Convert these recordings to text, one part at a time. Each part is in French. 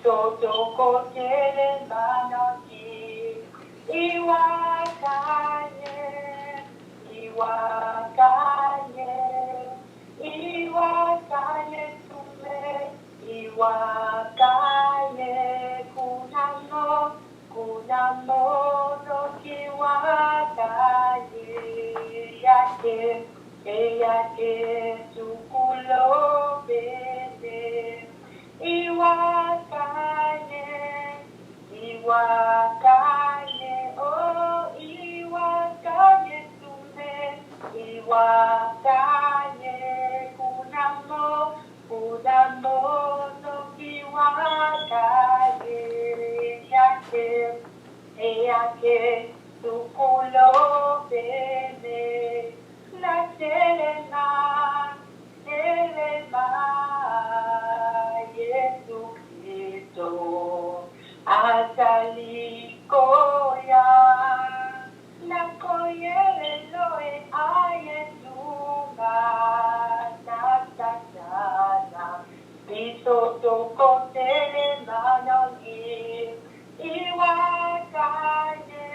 Bisotokotele manoti, iwakaye, iwakaye, iwakaye tume, iwakaye, kunamo, kunamo no kiwakaye, yake, yake tukulo bene. Iwakaye, iwakaye, oh, iwakaye tume, iwakaye, kunamo, kunamo, no iwakaye, yake, yake, tukulo bene, la telema, telema. Yesu Kristo atalikoya nakoyeleloe ayesunga tatatana bisotokotele manongi iwakaye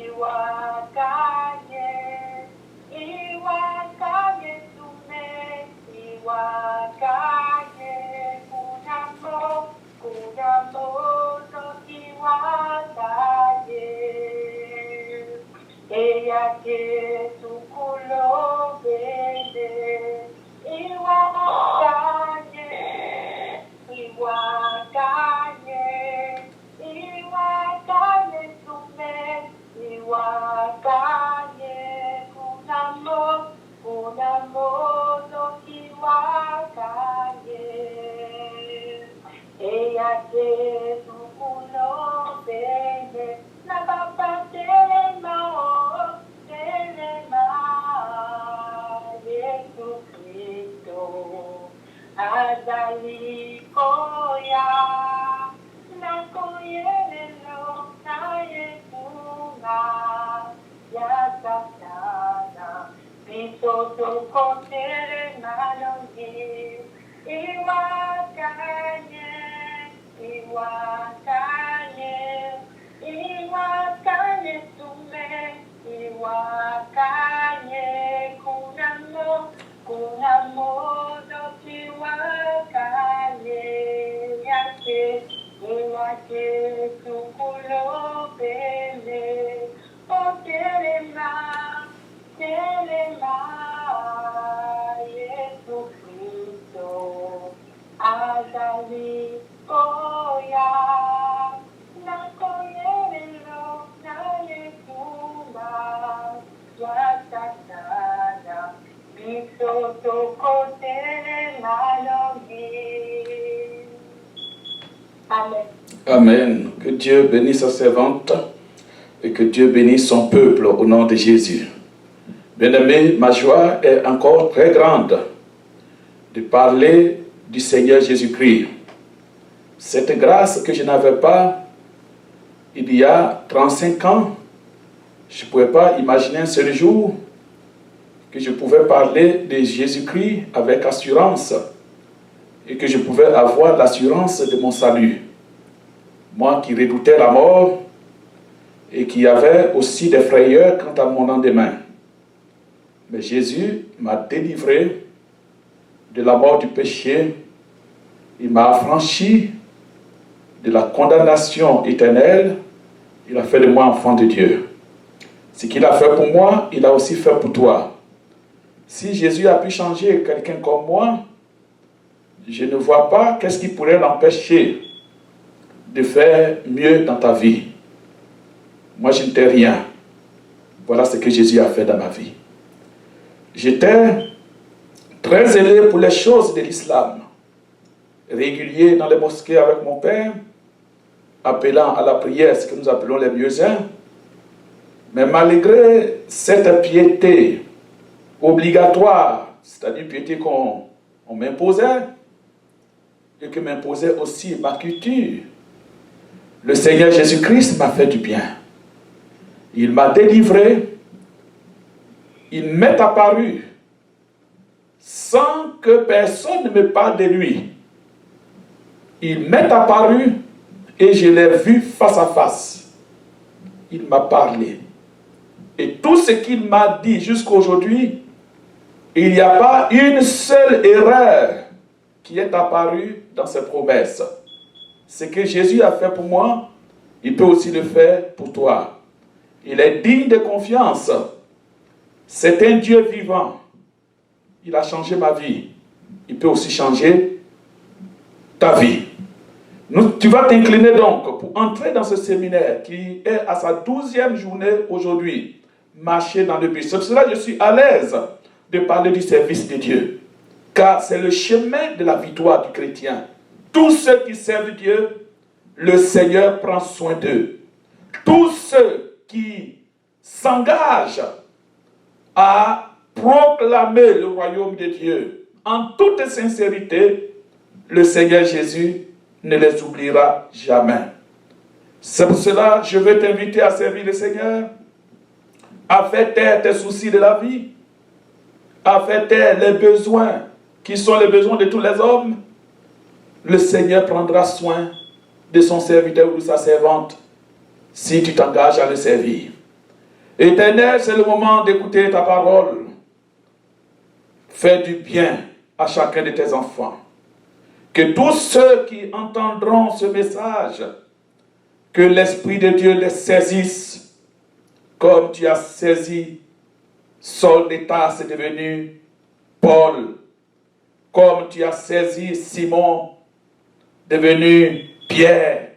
iwakaye iwakaye tume iwakaye kunamo no iwakaye eyake tukulo bene iwakaye iwakaye iwakaye tume iwakaye kunamo no iwakaye eyake tukulo bene na baba telema Yesu Kristo azalikoya nakoyelelo na yesunga yatatana bisotokotele manongi iwakaye iwakaye iwakaye tume iwakaye kunamo no iwakaye yake iwake tukulo bene o telema Yesu Kristo azalikoya nakoyelelo na yesunga yatatana bisotokotele manongi. Amen. Amen. Que Dieu bénisse sa servante et que Dieu bénisse son peuple au nom de Jésus. Bien-aimés, ma joie est encore très grande de parler du Seigneur Jésus-Christ. Cette grâce que je n'avais pas il y a 35 ans, je ne pouvais pas imaginer un seul jour que je pouvais parler de Jésus-Christ avec assurance et que je pouvais avoir l'assurance de mon salut. Moi qui redoutais la mort et qui avait aussi des frayeurs quant à mon lendemain. Mais Jésus m'a délivré de la mort du péché. Il m'a affranchi de la condamnation éternelle. Il a fait de moi enfant de Dieu. Ce qu'il a fait pour moi, il a aussi fait pour toi. Si Jésus a pu changer quelqu'un comme moi, je ne vois pas qu'est-ce qui pourrait l'empêcher de faire mieux dans ta vie. Moi, je n'étais rien. Voilà ce que Jésus a fait dans ma vie. J'étais très zélé pour les choses de l'islam. Régulier dans les mosquées avec mon père, appelant à la prière ce que nous appelons les muezzins. Mais malgré cette piété obligatoire, c'est-à-dire piété qu'on m'imposait, et que m'imposait aussi ma culture, le Seigneur Jésus-Christ m'a fait du bien. Il m'a délivré, il m'est apparu sans que personne ne me parle de lui. Il m'est apparu et je l'ai vu face à face. Il m'a parlé. Et tout ce qu'il m'a dit jusqu'à aujourd'hui, il n'y a pas une seule erreur qui est apparue dans ses promesses. Ce que Jésus a fait pour moi, il peut aussi le faire pour toi. Il est digne de confiance. C'est un Dieu vivant. Il a changé ma vie. Il peut aussi changer ta vie. Tu vas t'incliner donc pour entrer dans ce séminaire qui est à sa 12e journée aujourd'hui. Marcher dans le but. C'est pour cela que je suis à l'aise de parler du service de Dieu. Car c'est le chemin de la victoire du chrétien. Tous ceux qui servent Dieu, le Seigneur prend soin d'eux. Tous ceux qui s'engagent à proclamer le royaume de Dieu en toute sincérité, le Seigneur Jésus ne les oubliera jamais. C'est pour cela que je veux t'inviter à servir le Seigneur, à faire taire tes soucis de la vie, à faire taire les besoins qui sont les besoins de tous les hommes. Le Seigneur prendra soin de son serviteur ou de sa servante si tu t'engages à le servir. Éternel, c'est le moment d'écouter ta parole. Fais du bien à chacun de tes enfants. Que tous ceux qui entendront ce message, que l'Esprit de Dieu les saisisse, comme tu as saisi Saul de Tarse devenu Paul, comme tu as saisi Simon devenu Pierre,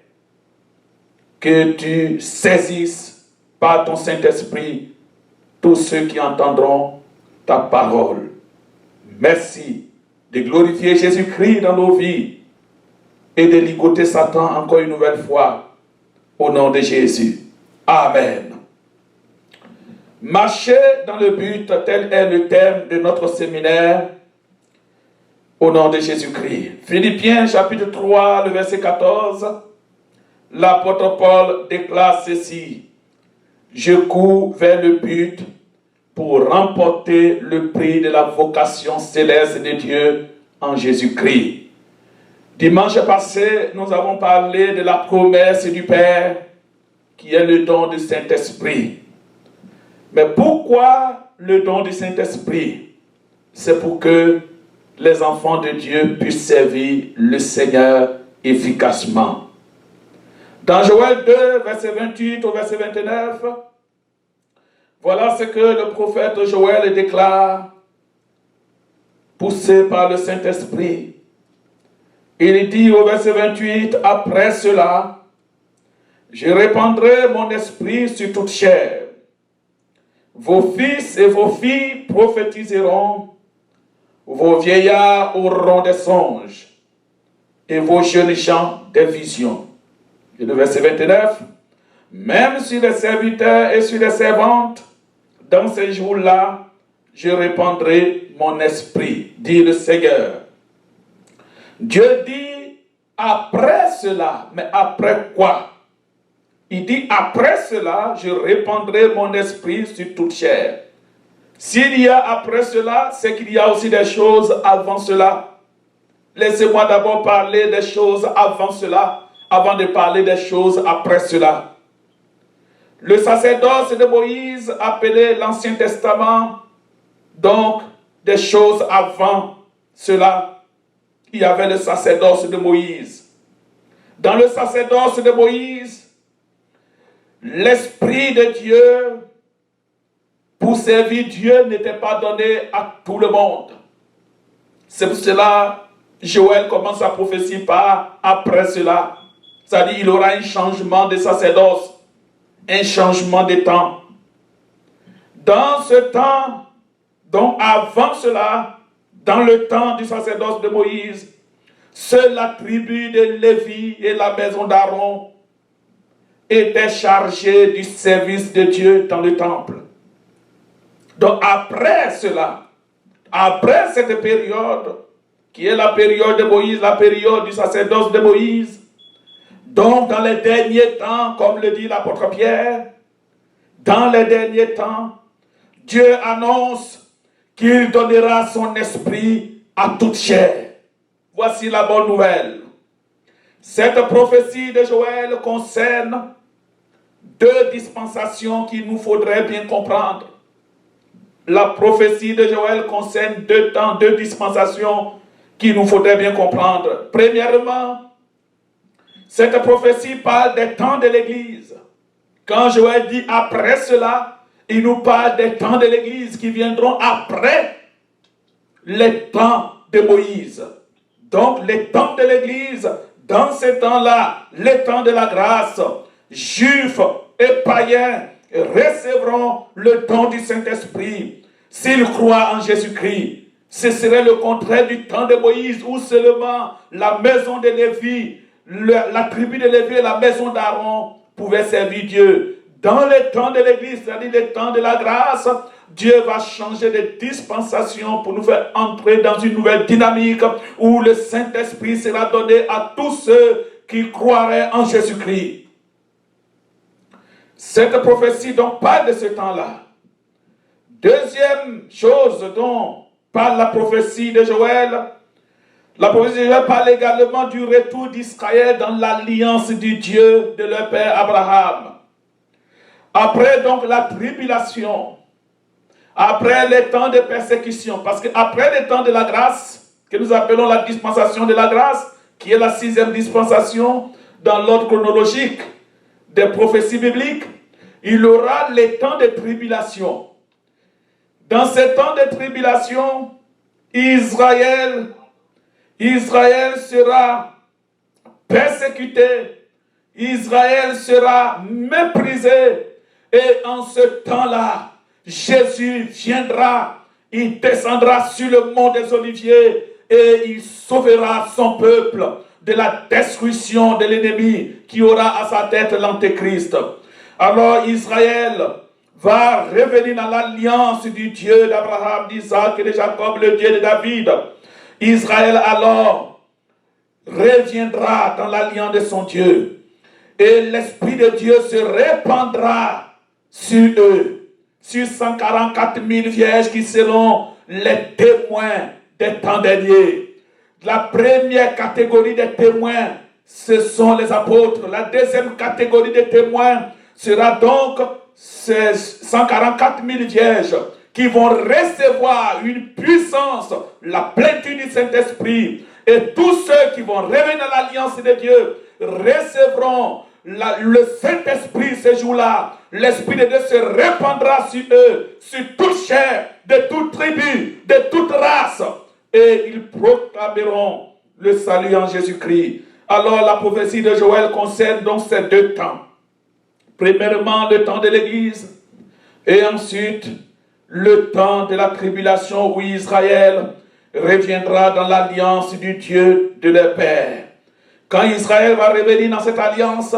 que tu saisisses par ton Saint-Esprit tous ceux qui entendront ta parole. Merci de glorifier Jésus-Christ dans nos vies et de ligoter Satan encore une nouvelle fois au nom de Jésus. Amen. Marcher dans le but, tel est le thème de notre séminaire au nom de Jésus-Christ. Philippiens chapitre 3, le verset 14, l'apôtre Paul déclare ceci: je cours vers le but pour remporter le prix de la vocation céleste de Dieu en Jésus-Christ. Dimanche passé, nous avons parlé de la promesse du Père qui est le don du Saint-Esprit. Mais pourquoi le don du Saint-Esprit? C'est pour que les enfants de Dieu puissent servir le Seigneur efficacement. Dans Joël 2, verset 28 au verset 29, voilà ce que le prophète Joël déclare, poussé par le Saint-Esprit. Il dit au verset 28, après cela, je répandrai mon esprit sur toute chair. Vos fils et vos filles prophétiseront, vos vieillards auront des songes, et vos jeunes gens des visions. Et le verset 29, même sur les serviteurs et sur les servantes, dans ces jours-là, je répandrai mon esprit, dit le Seigneur. Dieu dit après cela, mais après quoi? Il dit après cela, je répandrai mon esprit sur toute chair. S'il y a après cela, c'est qu'il y a aussi des choses avant cela. Laissez-moi d'abord parler des choses avant cela, avant de parler des choses après cela. Le sacerdoce de Moïse, appelé l'Ancien Testament, donc des choses avant cela. Il y avait le sacerdoce de Moïse. Dans le sacerdoce de Moïse, l'Esprit de Dieu, pour servir Dieu, n'était pas donné à tout le monde. C'est pour cela que Joël commence à prophétiser par après cela. C'est-à-dire qu'il y aura un changement de sacerdoce, un changement de temps. Dans ce temps, donc avant cela, dans le temps du sacerdoce de Moïse, seule la tribu de Lévi et la maison d'Aaron étaient chargés du service de Dieu dans le temple. Donc après cela, après cette période, qui est la période de Moïse, la période du sacerdoce de Moïse, donc dans les derniers temps, comme le dit l'apôtre Pierre, dans les derniers temps, Dieu annonce qu'il donnera son esprit à toute chair. Voici la bonne nouvelle. Cette prophétie de Joël concerne deux dispensations qu'il nous faudrait bien comprendre. La prophétie de Joël concerne deux temps, deux dispensations qu'il nous faudrait bien comprendre. Premièrement, cette prophétie parle des temps de l'Église. Quand Joël dit après cela, il nous parle des temps de l'Église qui viendront après les temps de Moïse. Donc les temps de l'Église, dans ces temps-là, les temps de la grâce, juifs et païens recevront le don du Saint-Esprit s'ils croient en Jésus-Christ. Ce serait le contraire du temps de Moïse où seulement la maison de Lévi, la tribu de Lévi et la maison d'Aaron pouvaient servir Dieu. Dans les temps de l'Église, c'est-à-dire les temps de la grâce, Dieu va changer de dispensation pour nous faire entrer dans une nouvelle dynamique où le Saint-Esprit sera donné à tous ceux qui croiraient en Jésus-Christ. Cette prophétie donc parle de ce temps-là. Deuxième chose dont parle la prophétie de Joël, la prophétie de Joël parle également du retour d'Israël dans l'alliance du Dieu de leur père Abraham. Après donc la tribulation, après les temps de persécution, parce qu'après les temps de la grâce, que nous appelons la dispensation de la grâce, qui est la 6e dispensation dans l'ordre chronologique des prophéties bibliques, il y aura les temps de tribulation. Dans ces temps de tribulation, Israël sera persécuté, Israël sera méprisé, et en ce temps-là, Jésus viendra, il descendra sur le mont des Oliviers et il sauvera son peuple de la destruction de l'ennemi qui aura à sa tête l'Antéchrist. Alors Israël va revenir dans l'alliance du Dieu d'Abraham, d'Isaac et de Jacob, le Dieu de David. Israël alors reviendra dans l'alliance de son Dieu et l'Esprit de Dieu se répandra sur eux, sur 144 000 vierges qui seront les témoins des temps derniers. La première catégorie des témoins, ce sont les apôtres. La deuxième catégorie des témoins sera donc ces 144 000 vierges qui vont recevoir une puissance, la plénitude du Saint-Esprit. Et tous ceux qui vont revenir dans l'alliance de Dieu recevront le Saint-Esprit ce jour-là. L'Esprit de Dieu se répandra sur eux, sur toute chair, de toute tribu, de toute race. Et ils proclameront le salut en Jésus-Christ. Alors la prophétie de Joël concerne donc ces deux temps. Premièrement, le temps de l'Église. Et ensuite, le temps de la tribulation où Israël reviendra dans l'alliance du Dieu de leur père. Quand Israël va revenir dans cette alliance,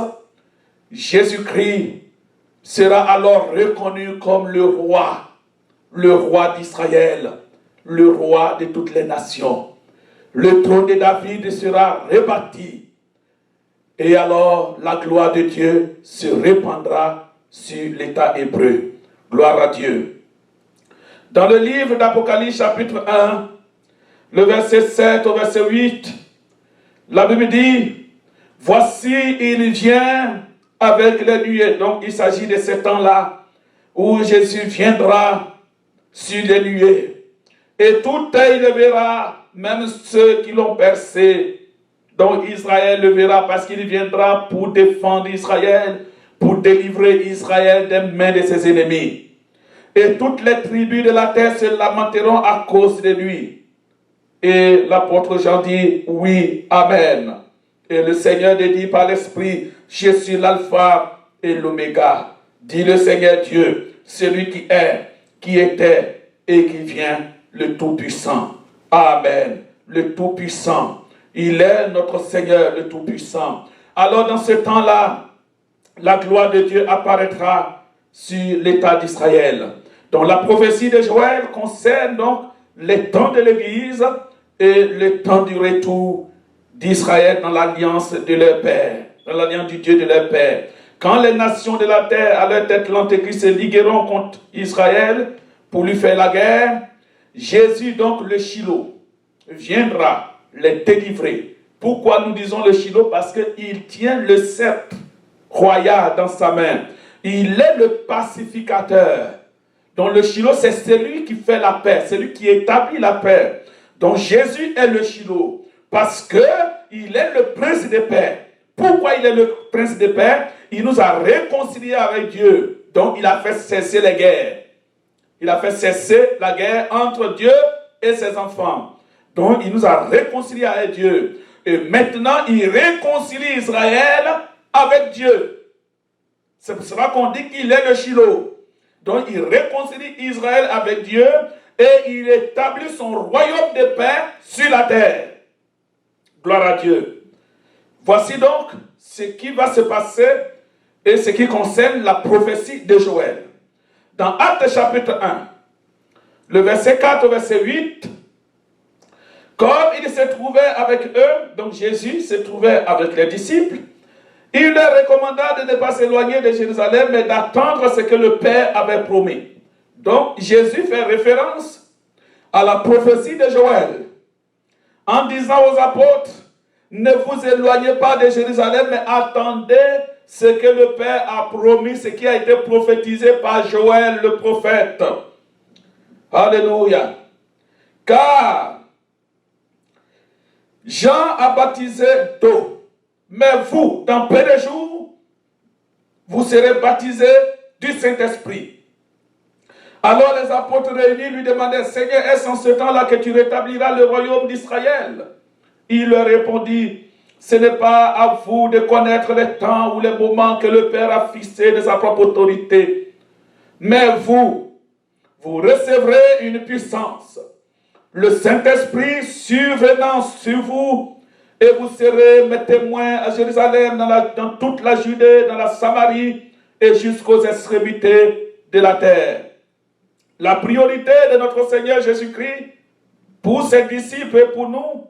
Jésus-Christ sera alors reconnu comme le roi d'Israël, le roi de toutes les nations. Le trône de David sera rebâti. Et alors la gloire de Dieu se répandra sur l'État hébreu. Gloire à Dieu. Dans le livre d'Apocalypse chapitre 1, le verset 7 au verset 8, la Bible dit, « Voici, il vient avec les nuées. » Donc il s'agit de ce temps-là où Jésus viendra sur les nuées. Et tout œil le verra, même ceux qui l'ont percé. Donc Israël le verra parce qu'il viendra pour défendre Israël, pour délivrer Israël des mains de ses ennemis. Et toutes les tribus de la terre se lamenteront à cause de lui. Et l'apôtre Jean dit, oui, amen. Et le Seigneur dit par l'Esprit, je suis l'alpha et l'oméga. Dit le Seigneur Dieu, celui qui est, qui était et qui vient, le Tout-Puissant. Amen. Le Tout-Puissant. Il est notre Seigneur, le Tout-Puissant. Alors dans ce temps-là, la gloire de Dieu apparaîtra sur l'État d'Israël. Donc la prophétie de Joël concerne donc les temps de l'Église et le temps du retour d'Israël dans l'alliance de leur Père, dans l'alliance du Dieu de leur Père. Quand les nations de la terre, à leur tête l'Antéchrist, se ligueront contre Israël pour lui faire la guerre, Jésus, donc le Shiloh, viendra les délivrer Pourquoi nous disons le Shiloh? Parce qu'il tient le sceptre royal dans sa main. Il est le pacificateur. Donc le Shiloh, c'est celui qui fait la paix, celui qui établit la paix. Donc Jésus est le Shiloh parce qu'il est le prince de paix. Pourquoi il est le prince de paix? Il nous a réconciliés avec Dieu. Donc il a fait cesser les guerres. Il a fait cesser la guerre entre Dieu et ses enfants. Donc il nous a réconciliés avec Dieu. Et maintenant, il réconcilie Israël avec Dieu. C'est pour cela qu'on dit qu'il est le Shiloh. Donc il réconcilie Israël avec Dieu et il établit son royaume de paix sur la terre. Gloire à Dieu. Voici donc ce qui va se passer et ce qui concerne la prophétie de Joël. Dans Actes chapitre 1, le verset 4 au verset 8, comme il se trouvait avec eux, donc Jésus se trouvait avec les disciples, il leur recommanda de ne pas s'éloigner de Jérusalem, mais d'attendre ce que le Père avait promis. Donc Jésus fait référence à la prophétie de Joël, en disant aux apôtres, ne vous éloignez pas de Jérusalem, mais attendez ce que le Père a promis, ce qui a été prophétisé par Joël le prophète. Alléluia. Car Jean a baptisé d'eau, mais vous, dans peu de jours, vous serez baptisés du Saint-Esprit. Alors les apôtres réunis lui demandaient, Seigneur, est-ce en ce temps-là que tu rétabliras le royaume d'Israël? Il leur répondit, ce n'est pas à vous de connaître les temps ou les moments que le Père a fixés de sa propre autorité, mais vous recevrez une puissance, le Saint-Esprit survenant sur vous, et vous serez mes témoins à Jérusalem, dans toute la Judée, dans la Samarie, et jusqu'aux extrémités de la terre. La priorité de notre Seigneur Jésus-Christ, pour ses disciples et pour nous,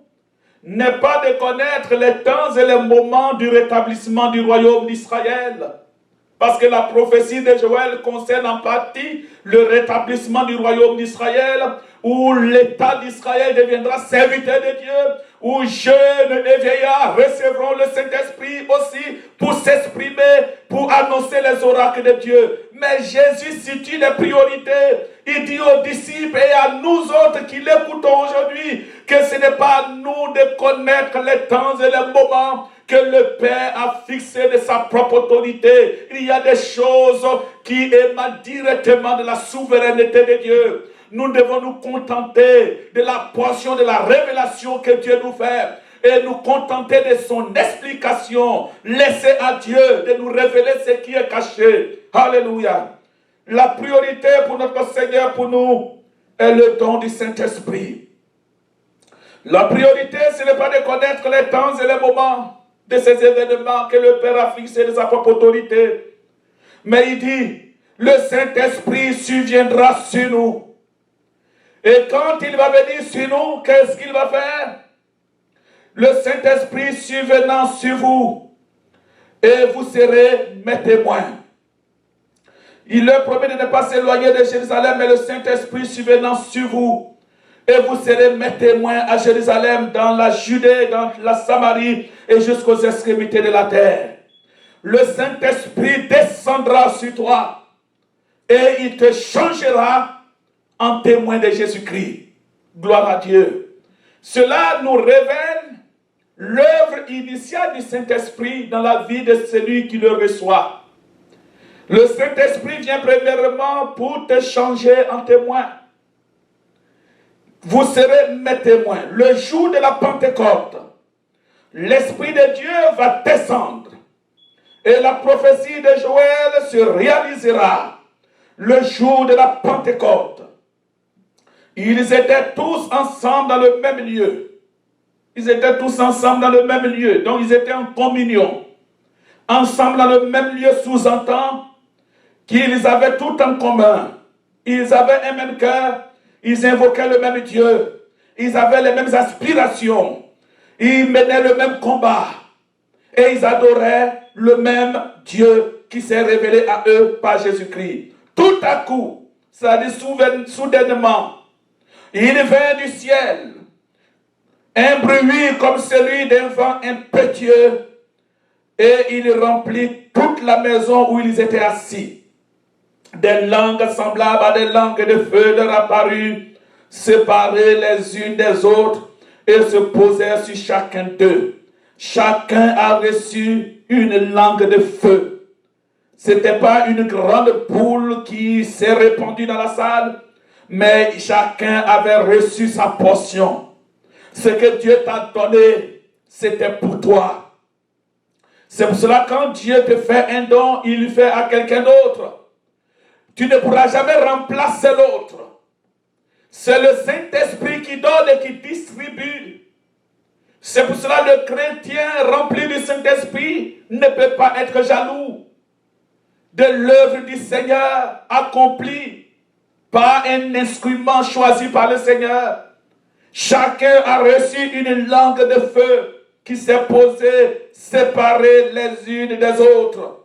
n'est pas de connaître les temps et les moments du rétablissement du royaume d'Israël. Parce que la prophétie de Joël concerne en partie le rétablissement du royaume d'Israël, où l'État d'Israël deviendra serviteur de Dieu, où jeunes et vieillards recevront le Saint-Esprit aussi pour s'exprimer, pour annoncer les oracles de Dieu. Mais Jésus situe les priorités. Il dit aux disciples et à nous autres qui l'écoutons aujourd'hui que ce n'est pas à nous de connaître les temps et les moments que le Père a fixé de sa propre autorité. Il y a des choses qui émanent directement de la souveraineté de Dieu. Nous devons nous contenter de la portion de la révélation que Dieu nous fait et nous contenter de son explication. Laisser à Dieu de nous révéler ce qui est caché. Alléluia. La priorité pour notre Seigneur, pour nous, est le don du Saint-Esprit. La priorité, ce n'est pas de connaître les temps et les moments de ces événements que le Père a fixés de sa propre autorité. Mais il dit, le Saint-Esprit surviendra sur nous. Et quand il va venir sur nous, qu'est-ce qu'il va faire? Le Saint-Esprit survenant sur vous, et vous serez mes témoins. Il leur promet de ne pas s'éloigner de Jérusalem, mais le Saint-Esprit survenant sur vous, et vous serez mes témoins à Jérusalem, dans la Judée, dans la Samarie, et jusqu'aux extrémités de la terre. Le Saint-Esprit descendra sur toi, et il te changera en témoin de Jésus-Christ. Gloire à Dieu. Cela nous révèle l'œuvre initiale du Saint-Esprit dans la vie de celui qui le reçoit. Le Saint-Esprit vient premièrement pour te changer en témoin. Vous serez mes témoins. Le jour de la Pentecôte, l'Esprit de Dieu va descendre. Et la prophétie de Joël se réalisera le jour de la Pentecôte. Ils étaient tous ensemble dans le même lieu. Ils étaient tous ensemble dans le même lieu. Donc ils étaient en communion. Ensemble dans le même lieu sous-entend qu'ils avaient tout en commun. Ils avaient un même cœur. Ils invoquaient le même Dieu. Ils avaient les mêmes aspirations. Ils menaient le même combat. Et ils adoraient le même Dieu qui s'est révélé à eux par Jésus-Christ. Tout à coup, ça dit soudainement, il vint du ciel un bruit comme celui d'un vent impétueux, et il remplit toute la maison où ils étaient assis. Des langues semblables à des langues de feu leur apparurent, séparées les unes des autres, et se posèrent sur chacun d'eux. Chacun a reçu une langue de feu. Ce n'était pas une grande boule qui s'est répandue dans la salle, mais chacun avait reçu sa portion. Ce que Dieu t'a donné, c'était pour toi. C'est pour cela que quand Dieu te fait un don, il le fait à quelqu'un d'autre. Tu ne pourras jamais remplacer l'autre. C'est le Saint-Esprit qui donne et qui distribue. C'est pour cela que le chrétien rempli du Saint-Esprit ne peut pas être jaloux de l'œuvre du Seigneur accomplie par un instrument choisi par le Seigneur. Chacun a reçu une langue de feu qui s'est posée, séparée les unes des autres.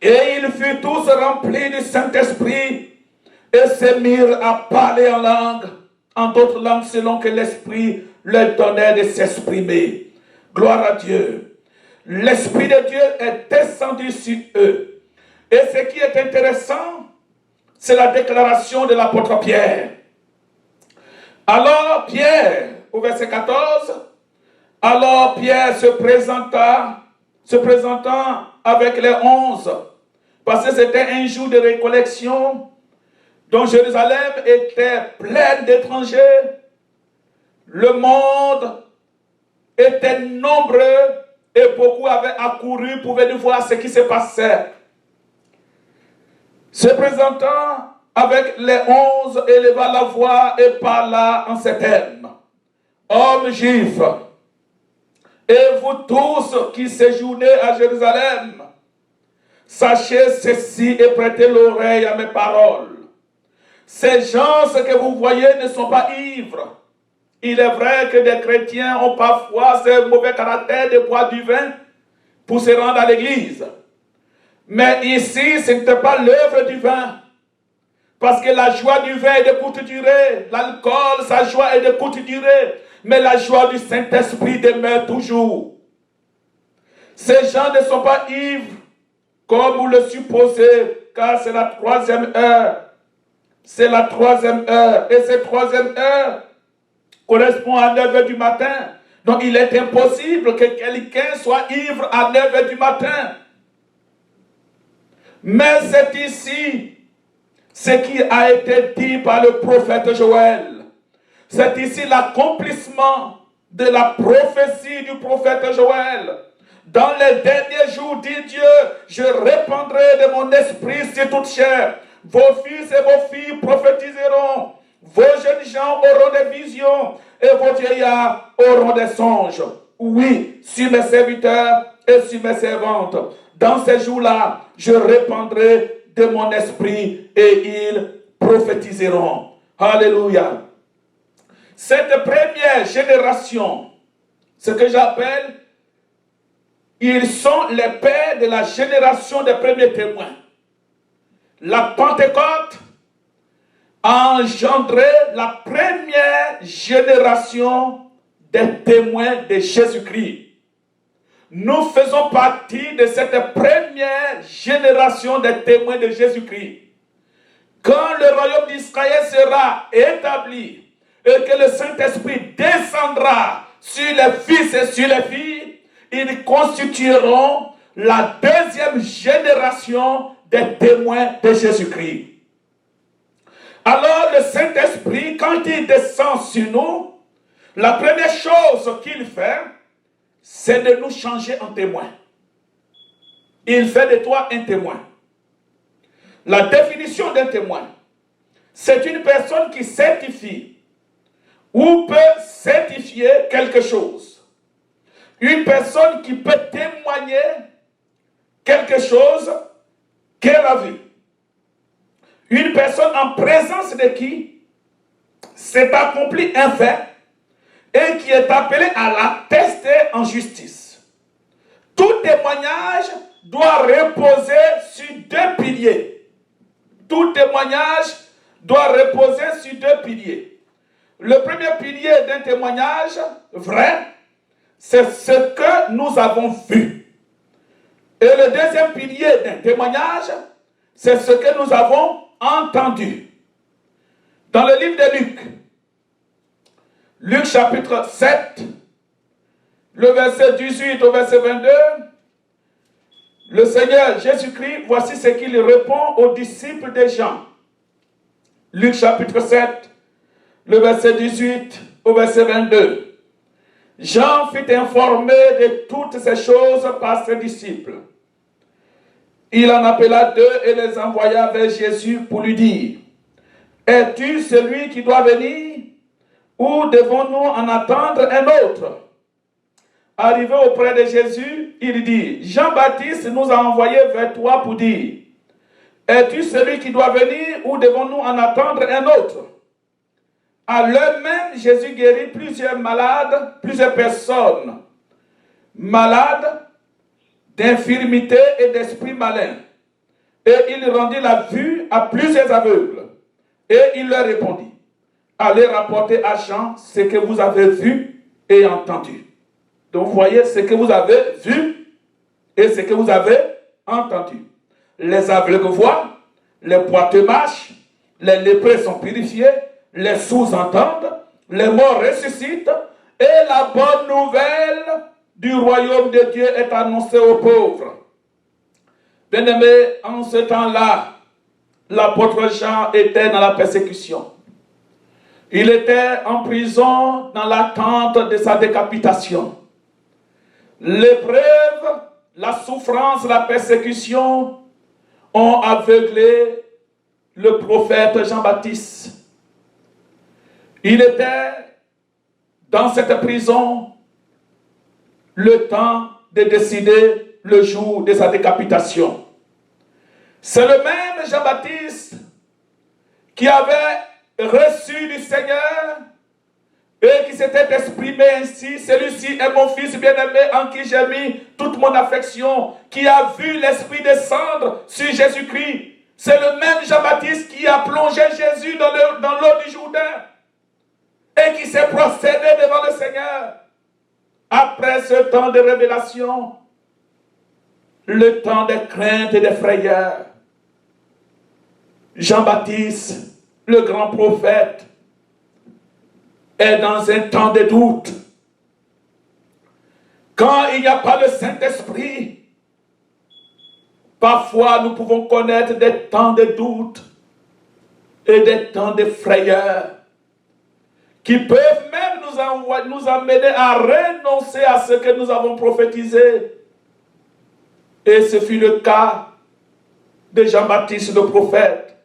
Et ils furent tous remplis du Saint-Esprit et se mirent à parler en d'autres langues, selon que l'Esprit leur donnait de s'exprimer. Gloire à Dieu. L'Esprit de Dieu est descendu sur eux. Et ce qui est intéressant, c'est la déclaration de l'apôtre Pierre. Alors Pierre, au verset 14, alors Pierre se présentant avec les 11, parce que c'était un jour de récollection, dont Jérusalem était pleine d'étrangers, le monde était nombreux et beaucoup avaient accouru pour venir voir ce qui se passait. Se présentant avec les 11, éleva la voix et parla en ces termes. Hommes juifs, et vous tous qui séjournez à Jérusalem, sachez ceci et prêtez l'oreille à mes paroles. Ces gens, ce que vous voyez, ne sont pas ivres. Il est vrai que des chrétiens ont parfois ce mauvais caractère de boire du vin pour se rendre à l'église. Mais ici, ce n'était pas l'œuvre du vin. Parce que la joie du vin est de courte durée. L'alcool, sa joie est de courte durée. Mais la joie du Saint-Esprit demeure toujours. Ces gens ne sont pas ivres, comme vous le supposez, car c'est la 3e heure. C'est la 3e heure. Et cette 3e heure correspond à 9 heures du matin. Donc il est impossible que quelqu'un soit ivre à 9 heures du matin. Mais c'est ici ce qui a été dit par le prophète Joël. C'est ici l'accomplissement de la prophétie du prophète Joël. Dans les derniers jours, dit Dieu, je répandrai de mon esprit sur toute chair. Vos fils et vos filles prophétiseront. Vos jeunes gens auront des visions et vos vieillards auront des songes. Oui, sur mes serviteurs et sur mes servantes. Dans ces jours-là, je répandrai de mon esprit et ils prophétiseront. Alléluia. Cette première génération, ce que j'appelle, ils sont les pères de la génération des premiers témoins. La Pentecôte a engendré la première génération des témoins de Jésus-Christ. Nous faisons partie de cette première génération des témoins de Jésus-Christ. Quand le royaume d'Israël sera établi et que le Saint-Esprit descendra sur les fils et sur les filles, ils constitueront la deuxième génération des témoins de Jésus-Christ. Alors le Saint-Esprit, quand il descend sur nous, la première chose qu'il fait, c'est de nous changer en témoins. Il fait de toi un témoin. La définition d'un témoin, c'est une personne qui certifie ou peut certifier quelque chose. Une personne qui peut témoigner quelque chose qu'elle a vu. Une personne en présence de qui s'est accompli un fait et qui est appelé à l'attester en justice. Tout témoignage doit reposer sur 2 piliers. Tout témoignage doit reposer sur 2 piliers. Le premier pilier d'un témoignage vrai, c'est ce que nous avons vu. Et le deuxième pilier d'un témoignage, c'est ce que nous avons entendu. Dans le livre de Luc, Luc chapitre 7, le verset 18 au verset 22, le Seigneur Jésus-Christ, voici ce qu'il répond aux disciples de Jean. Luc chapitre 7, le verset 18 au verset 22. Jean fut informé de toutes ces choses par ses disciples. Il en appela deux et les envoya vers Jésus pour lui dire, « Es-tu celui qui doit venir, ou devons-nous en attendre un autre ?» Arrivé auprès de Jésus, il dit, « Jean-Baptiste nous a envoyés vers toi pour dire, « Es-tu celui qui doit venir, ou devons-nous en attendre un autre ?» À l'heure même, Jésus guérit plusieurs malades, plusieurs personnes malades d'infirmité et d'esprit malin. Et il rendit la vue à plusieurs aveugles. Et il leur répondit, allez rapporter à Jean ce que vous avez vu et entendu. Donc vous voyez ce que vous avez vu et ce que vous avez entendu. Les aveugles voient, les boiteux marchent, les lépreux sont purifiés, les sourds entendent, les morts ressuscitent, et la bonne nouvelle du royaume de Dieu est annoncée aux pauvres. Bien-aimés, en ce temps-là, l'apôtre Jean était dans la persécution. Il était en prison dans l'attente de sa décapitation. L'épreuve, la souffrance, la persécution ont aveuglé le prophète Jean-Baptiste. Il était dans cette prison le temps de décider le jour de sa décapitation. C'est le même Jean-Baptiste qui avait reçu du Seigneur et qui s'était exprimé ainsi, celui-ci est mon fils bien-aimé en qui j'ai mis toute mon affection, qui a vu l'Esprit descendre sur Jésus-Christ. C'est le même Jean-Baptiste qui a plongé Jésus dans l'eau du Jourdain et qui s'est prosterné devant le Seigneur. Après ce temps de révélation, le temps de crainte et de frayeur, Jean-Baptiste, le grand prophète, est dans un temps de doute. Quand il n'y a pas le Saint-Esprit, parfois nous pouvons connaître des temps de doute et des temps de frayeur qui peuvent même nous amener à renoncer à ce que nous avons prophétisé. Et ce fut le cas de Jean-Baptiste le prophète.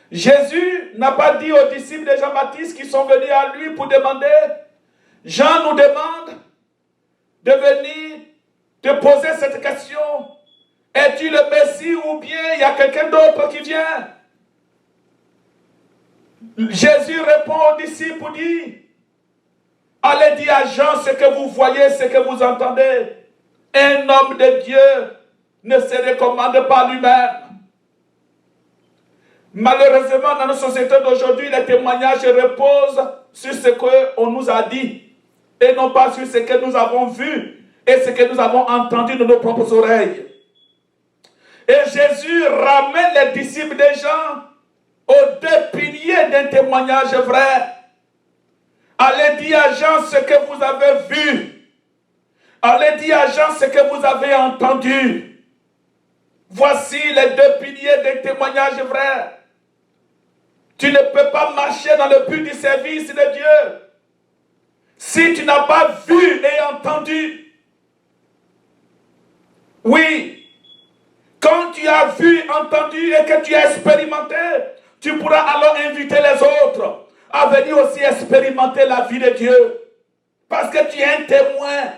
Jésus n'a pas dit aux disciples de Jean-Baptiste qui sont venus à lui pour demander, Jean nous demande de venir te poser cette question, es-tu le Messie ou bien il y a quelqu'un d'autre qui vient? Jésus répond aux disciples, dit, allez dire à Jean ce que vous voyez, ce que vous entendez. Un homme de Dieu ne se recommande pas lui-même. Malheureusement, dans notre société d'aujourd'hui, les témoignages reposent sur ce qu'on nous a dit et non pas sur ce que nous avons vu et ce que nous avons entendu de nos propres oreilles. Et Jésus ramène les disciples de Jean aux deux piliers d'un témoignage vrai. Allez dire à Jean ce que vous avez vu. Allez dire à Jean ce que vous avez entendu. Voici les deux piliers d'un témoignage vrai. Tu ne peux pas marcher dans le but du service de Dieu si tu n'as pas vu et entendu. Oui, quand tu as vu, entendu et que tu as expérimenté, tu pourras alors inviter les autres à venir aussi expérimenter la vie de Dieu. Parce que tu es un témoin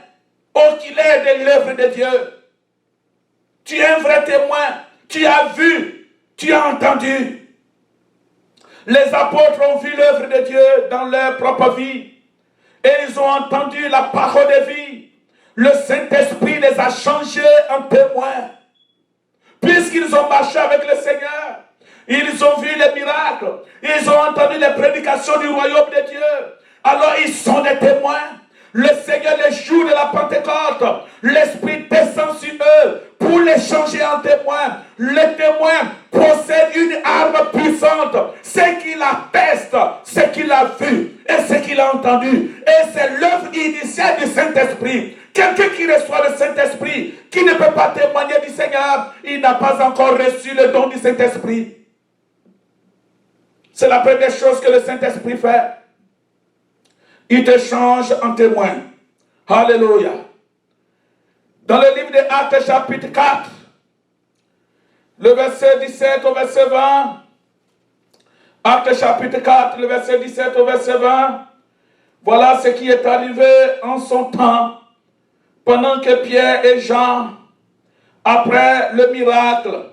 oculaire de l'œuvre de Dieu. Tu es un vrai témoin. Tu as vu, tu as entendu. Les apôtres ont vu l'œuvre de Dieu dans leur propre vie. Et ils ont entendu la parole de vie. Le Saint-Esprit les a changés en témoins. Puisqu'ils ont marché avec le Seigneur, Ils ont vu les miracles. Ils ont entendu les prédications du royaume de Dieu. Alors ils sont des témoins. Le Seigneur, les jours de la Pentecôte, l'Esprit descend sur eux pour les changer en témoins. Le témoin possède une arme puissante. Ce qu'il atteste, ce qu'il a vu et ce qu'il a entendu. Et c'est l'œuvre initiale du Saint-Esprit. Quelqu'un qui reçoit le Saint-Esprit, qui ne peut pas témoigner du Seigneur, il n'a pas encore reçu le don du Saint-Esprit. C'est la première chose que le Saint-Esprit fait. Il te change en témoin. Alléluia. Dans le livre des Actes chapitre 4, le verset 17 au verset 20, Actes chapitre 4, le verset 17 au verset 20, voilà ce qui est arrivé en son temps, pendant que Pierre et Jean, après le miracle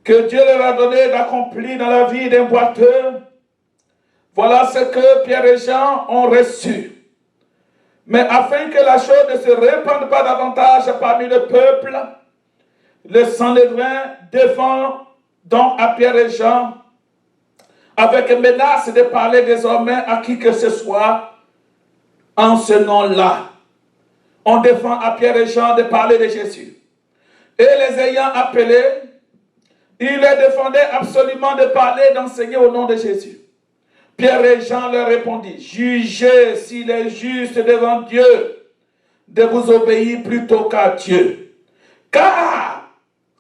que Dieu leur a donné d'accomplir dans la vie d'un boiteux, voilà ce que Pierre et Jean ont reçu. Mais afin que la chose ne se répande pas davantage parmi le peuple, le Sanhédrin défend donc à Pierre et Jean avec menace de parler désormais à qui que ce soit en ce nom-là. On défend à Pierre et Jean de parler de Jésus. Et les ayant appelés, il les défendait absolument de parler, d'enseigner au nom de Jésus. Pierre et Jean leur répondit, jugez s'il est juste devant Dieu de vous obéir plutôt qu'à Dieu. Car,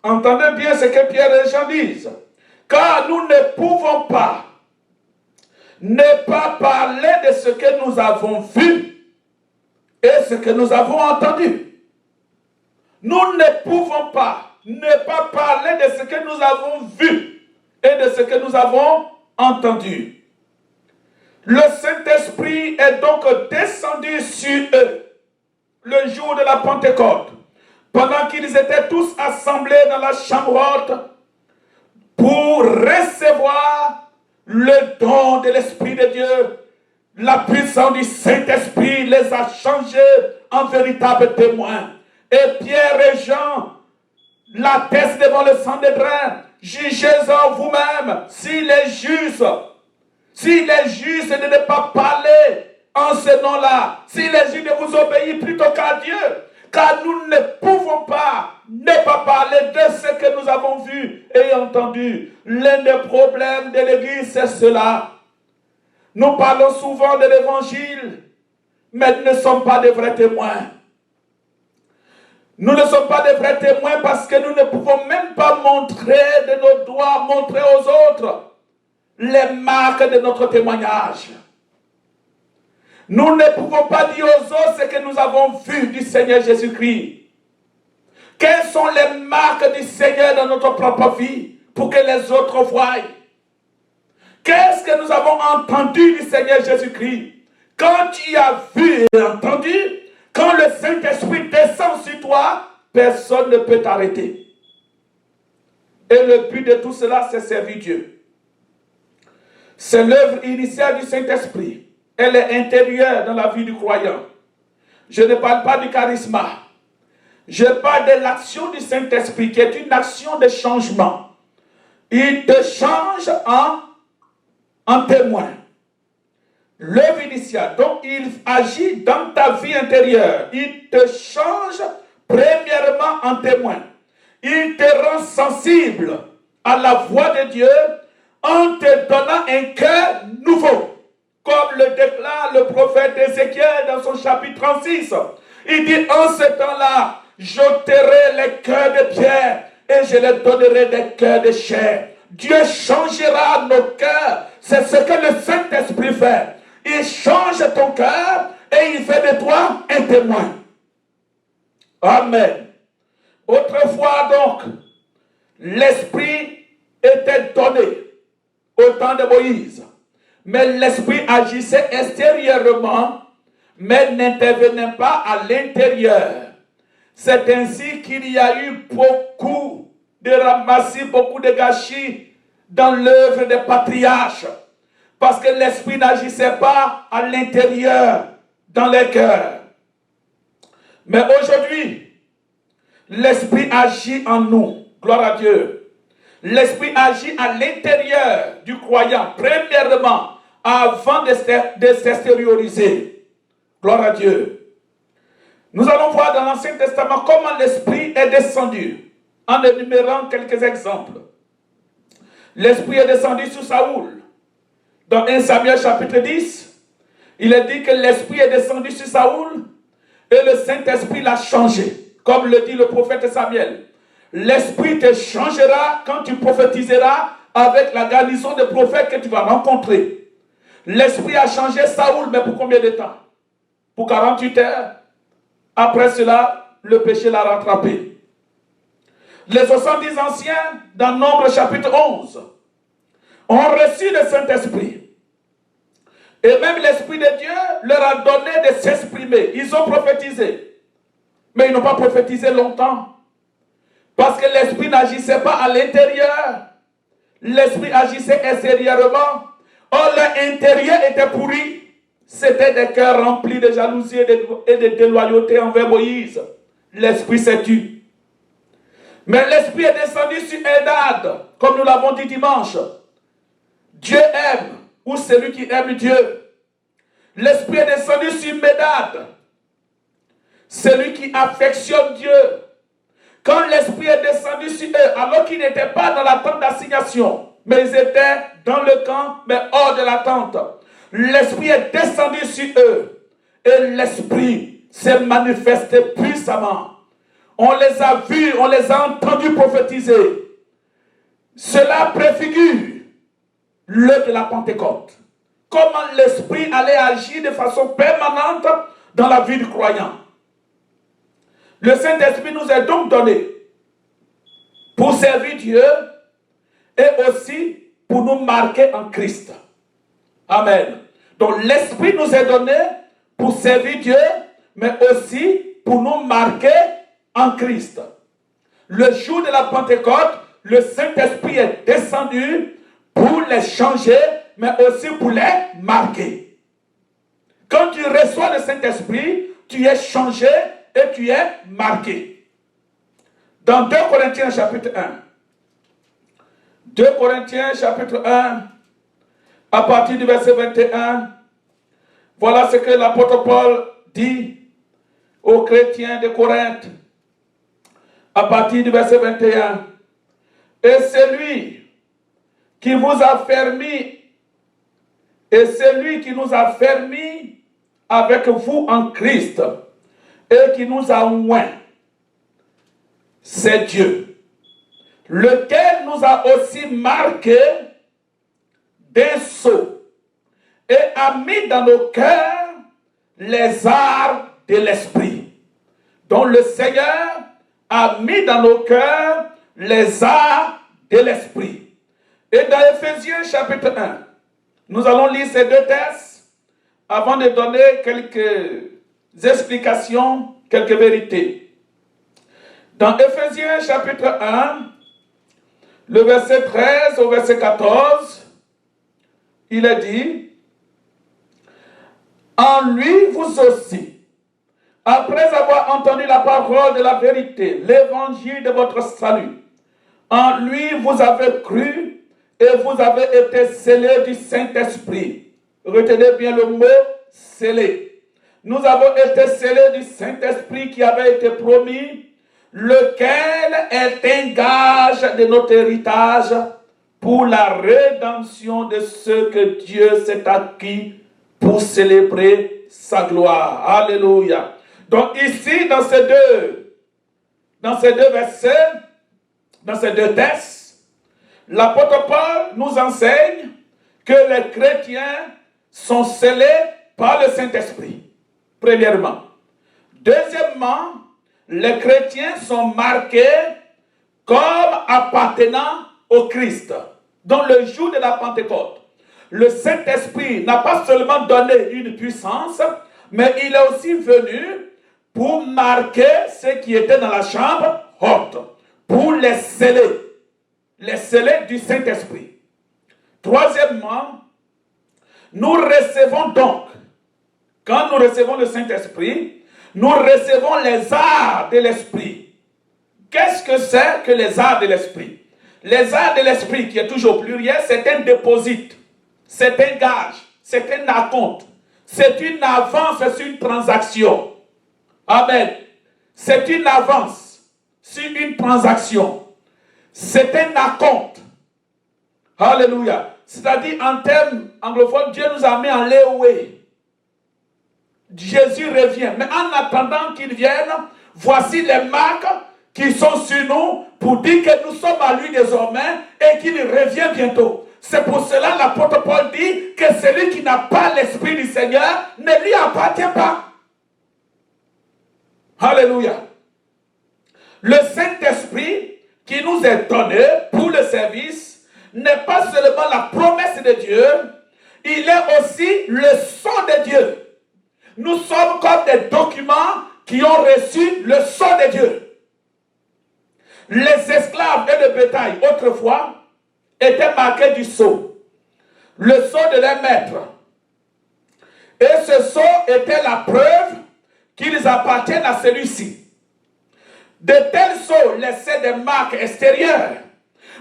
entendez bien ce que Pierre et Jean disent, car nous ne pouvons pas ne pas parler de ce que nous avons vu et ce que nous avons entendu. Nous ne pouvons pas ne pas parler de ce que nous avons vu et de ce que nous avons entendu. Le Saint-Esprit est donc descendu sur eux le jour de la Pentecôte, pendant qu'ils étaient tous assemblés dans la chambre haute pour recevoir le don de l'Esprit de Dieu. La puissance du Saint-Esprit les a changés en véritables témoins. Et Pierre et Jean l'attestent devant le Sanhédrin. Jugez-en vous-même s'il est juste. S'il est juste de ne pas parler en ce nom-là, s'il est juste de vous obéir plutôt qu'à Dieu, car nous ne pouvons pas ne pas parler de ce que nous avons vu et entendu. L'un des problèmes de l'Église, c'est cela. Nous parlons souvent de l'Évangile, mais nous ne sommes pas de vrais témoins. Nous ne sommes pas de vrais témoins parce que nous ne pouvons même pas montrer de nos doigts, montrer aux autres les marques de notre témoignage. Nous ne pouvons pas dire aux autres ce que nous avons vu du Seigneur Jésus-Christ. Quelles sont les marques du Seigneur dans notre propre vie pour que les autres voient? Qu'est-ce que nous avons entendu du Seigneur Jésus-Christ? Quand tu as vu et entendu, quand le Saint-Esprit descend sur toi, personne ne peut t'arrêter. Et le but de tout cela, c'est servir Dieu. C'est l'œuvre initiale du Saint-Esprit. Elle est intérieure dans la vie du croyant. Je ne parle pas du charisme. Je parle de l'action du Saint-Esprit qui est une action de changement. Il te change en témoin. L'œuvre initiale, donc il agit dans ta vie intérieure. Il te change premièrement en témoin. Il te rend sensible à la voix de Dieu en te donnant un cœur nouveau. Comme le déclare le prophète Ézéchiel dans son chapitre 36. Il dit, en ce temps-là, j'ôterai les cœurs de pierre et je les donnerai des cœurs de chair. Dieu changera nos cœurs. C'est ce que le Saint-Esprit fait. Il change ton cœur et il fait de toi un témoin. Amen. Autrefois donc, l'Esprit était donné au temps de Moïse. Mais l'Esprit agissait extérieurement, mais n'intervenait pas à l'intérieur. C'est ainsi qu'il y a eu beaucoup de ramassis, beaucoup de gâchis dans l'œuvre des patriarches. Parce que l'Esprit n'agissait pas à l'intérieur, dans les cœurs. Mais aujourd'hui, l'Esprit agit en nous. Gloire à Dieu. L'Esprit agit à l'intérieur du croyant, premièrement, avant de s'extérioriser. Gloire à Dieu. Nous allons voir dans l'Ancien Testament comment l'Esprit est descendu, en énumérant quelques exemples. L'Esprit est descendu sur Saoul. Dans 1 Samuel chapitre 10, il est dit que l'Esprit est descendu sur Saoul et le Saint-Esprit l'a changé. Comme le dit le prophète Samuel. L'Esprit te changera quand tu prophétiseras avec la garnison de prophètes que tu vas rencontrer. L'Esprit a changé Saoul, mais pour combien de temps? Pour 48 heures. Après cela, le péché l'a rattrapé. Les 70 anciens, dans Nombre chapitre 11, ont reçu le Saint-Esprit. Et même l'Esprit de Dieu leur a donné de s'exprimer. Ils ont prophétisé. Mais ils n'ont pas prophétisé longtemps. Parce que l'Esprit n'agissait pas à l'intérieur. L'Esprit agissait extérieurement. Or, leur intérieur était pourri. C'était des cœurs remplis de jalousie et de déloyauté envers Moïse. L'Esprit s'est tu. Mais l'Esprit est descendu sur Eldad, comme nous l'avons dit dimanche. Dieu aime, ou celui qui aime Dieu. L'Esprit est descendu sur Médad, celui qui affectionne Dieu. Quand l'Esprit est descendu sur eux, alors qu'ils n'étaient pas dans la tente d'assignation, mais ils étaient dans le camp, mais hors de la tente. L'Esprit est descendu sur eux. Et l'Esprit s'est manifesté puissamment. On les a vus, on les a entendus prophétiser. Cela préfigure l'œuvre de la Pentecôte. Comment l'Esprit allait agir de façon permanente dans la vie du croyant. Le Saint-Esprit nous est donc donné pour servir Dieu et aussi pour nous marquer en Christ. Amen. Donc l'Esprit nous est donné pour servir Dieu, mais aussi pour nous marquer en Christ. Le jour de la Pentecôte, le Saint-Esprit est descendu pour les changer, mais aussi pour les marquer. Quand tu reçois le Saint-Esprit, tu es changé et tu es marqué. Dans 2 Corinthiens chapitre 1, 2 Corinthiens chapitre 1, à partir du verset 21, voilà ce que l'apôtre Paul dit aux chrétiens de Corinthe, à partir du verset 21. Et celui qui vous a fermé, et celui qui nous a fermés avec vous en Christ, et qui nous a oints, c'est Dieu, lequel nous a aussi marqués d'un sceau et a mis dans nos cœurs les arts de l'Esprit, dont le Seigneur a mis dans nos cœurs les arts de l'Esprit. Et dans Éphésiens chapitre 1, nous allons lire ces deux textes avant de donner quelques explications, quelques vérités. Dans Éphésiens chapitre 1, le verset 13 au verset 14, il est dit, en lui vous aussi, après avoir entendu la parole de la vérité, l'évangile de votre salut, en lui vous avez cru et vous avez été scellés du Saint-Esprit. Retenez bien le mot scellé. Nous avons été scellés du Saint-Esprit qui avait été promis, lequel est un gage de notre héritage pour la rédemption de ceux que Dieu s'est acquis pour célébrer sa gloire. Alléluia. Donc ici, dans ces deux versets, dans ces deux textes, l'apôtre Paul nous enseigne que les chrétiens sont scellés par le Saint-Esprit, premièrement. Deuxièmement, les chrétiens sont marqués comme appartenant au Christ. Dans le jour de la Pentecôte, le Saint-Esprit n'a pas seulement donné une puissance, mais il est aussi venu pour marquer ceux qui étaient dans la chambre haute, pour les sceller du Saint-Esprit. Troisièmement, nous recevons donc, quand nous recevons le Saint-Esprit, nous recevons les arts de l'Esprit. Qu'est-ce que c'est que les arts de l'Esprit? Les arts de l'esprit, qui est toujours pluriel, c'est un déposite, c'est un gage, c'est un acompte, c'est une avance sur une transaction. Amen. C'est une avance sur une transaction. C'est un acompte. Alléluia. C'est-à-dire, en termes anglophones, Dieu nous a mis en layaway. Jésus revient. Mais en attendant qu'il vienne, voici les marques qui sont sur nous pour dire que nous sommes à lui désormais et qu'il revient bientôt. C'est pour cela l'apôtre Paul dit que celui qui n'a pas l'Esprit du Seigneur ne lui appartient pas. Alléluia. Le Saint-Esprit qui nous est donné pour le service n'est pas seulement la promesse de Dieu, il est aussi le son de Dieu. Nous sommes comme des documents qui ont reçu le son de Dieu. Les esclaves et le bétail, autrefois, étaient marqués du sceau. Le sceau de leur maître. Et ce sceau était la preuve qu'ils appartiennent à celui-ci. De tels sceaux laissaient des marques extérieures.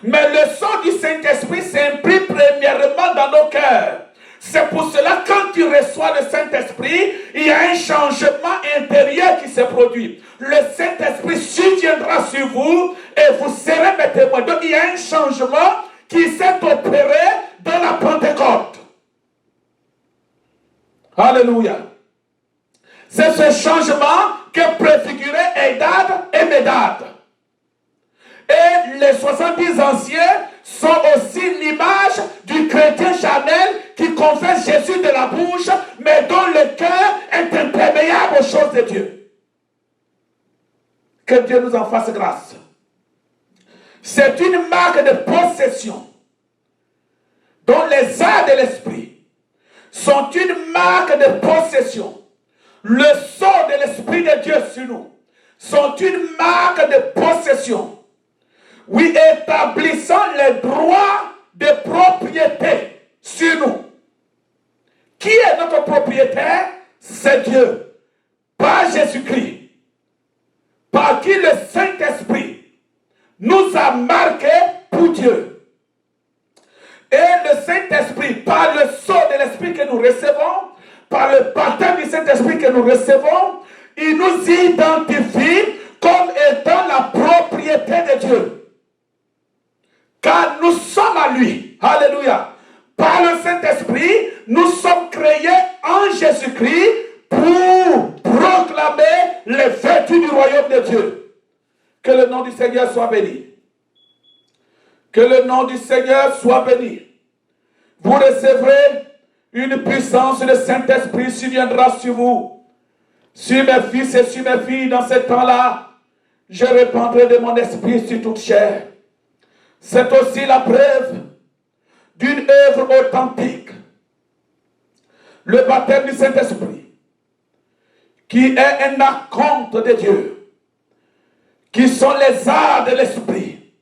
Mais le sceau du Saint-Esprit s'imprime premièrement dans nos cœurs. C'est pour cela, quand tu reçois le Saint-Esprit, il y a un changement intérieur qui se produit. Le Saint-Esprit surviendra sur vous et vous serez mes témoins. Donc, il y a un changement qui s'est opéré dans la Pentecôte. Alléluia. C'est ce changement que préfiguraient Eldad et Médad. Et les 70 anciens sont aussi l'image du chrétien charnel qui confesse Jésus de la bouche, mais dont le cœur est imperméable aux choses de Dieu. Que Dieu nous en fasse grâce. C'est une marque de possession dont les arts de l'esprit sont une marque de possession. Le sceau de l'Esprit de Dieu sur nous sont une marque de possession. Oui, établissant les droits de propriété sur nous. Qui est notre propriétaire? C'est Dieu. Par Jésus-Christ. Par qui le Saint-Esprit nous a marqués pour Dieu. Et le Saint-Esprit, par le sceau de l'Esprit que nous recevons, par le baptême du Saint-Esprit que nous recevons, il nous identifie comme étant la propriété de Dieu. Car nous sommes à lui. Alléluia. Par le Saint-Esprit, nous sommes créés en Jésus-Christ pour proclamer les vertus du royaume de Dieu. Que le nom du Seigneur soit béni. Que le nom du Seigneur soit béni. Vous recevrez une puissance, le Saint-Esprit surviendra sur vous. Sur mes fils et sur mes filles dans ce temps-là, je répandrai de mon esprit sur toute chair. C'est aussi la preuve d'une œuvre authentique. Le baptême du Saint-Esprit, qui est un acompte de Dieu, qui sont les arts de l'Esprit,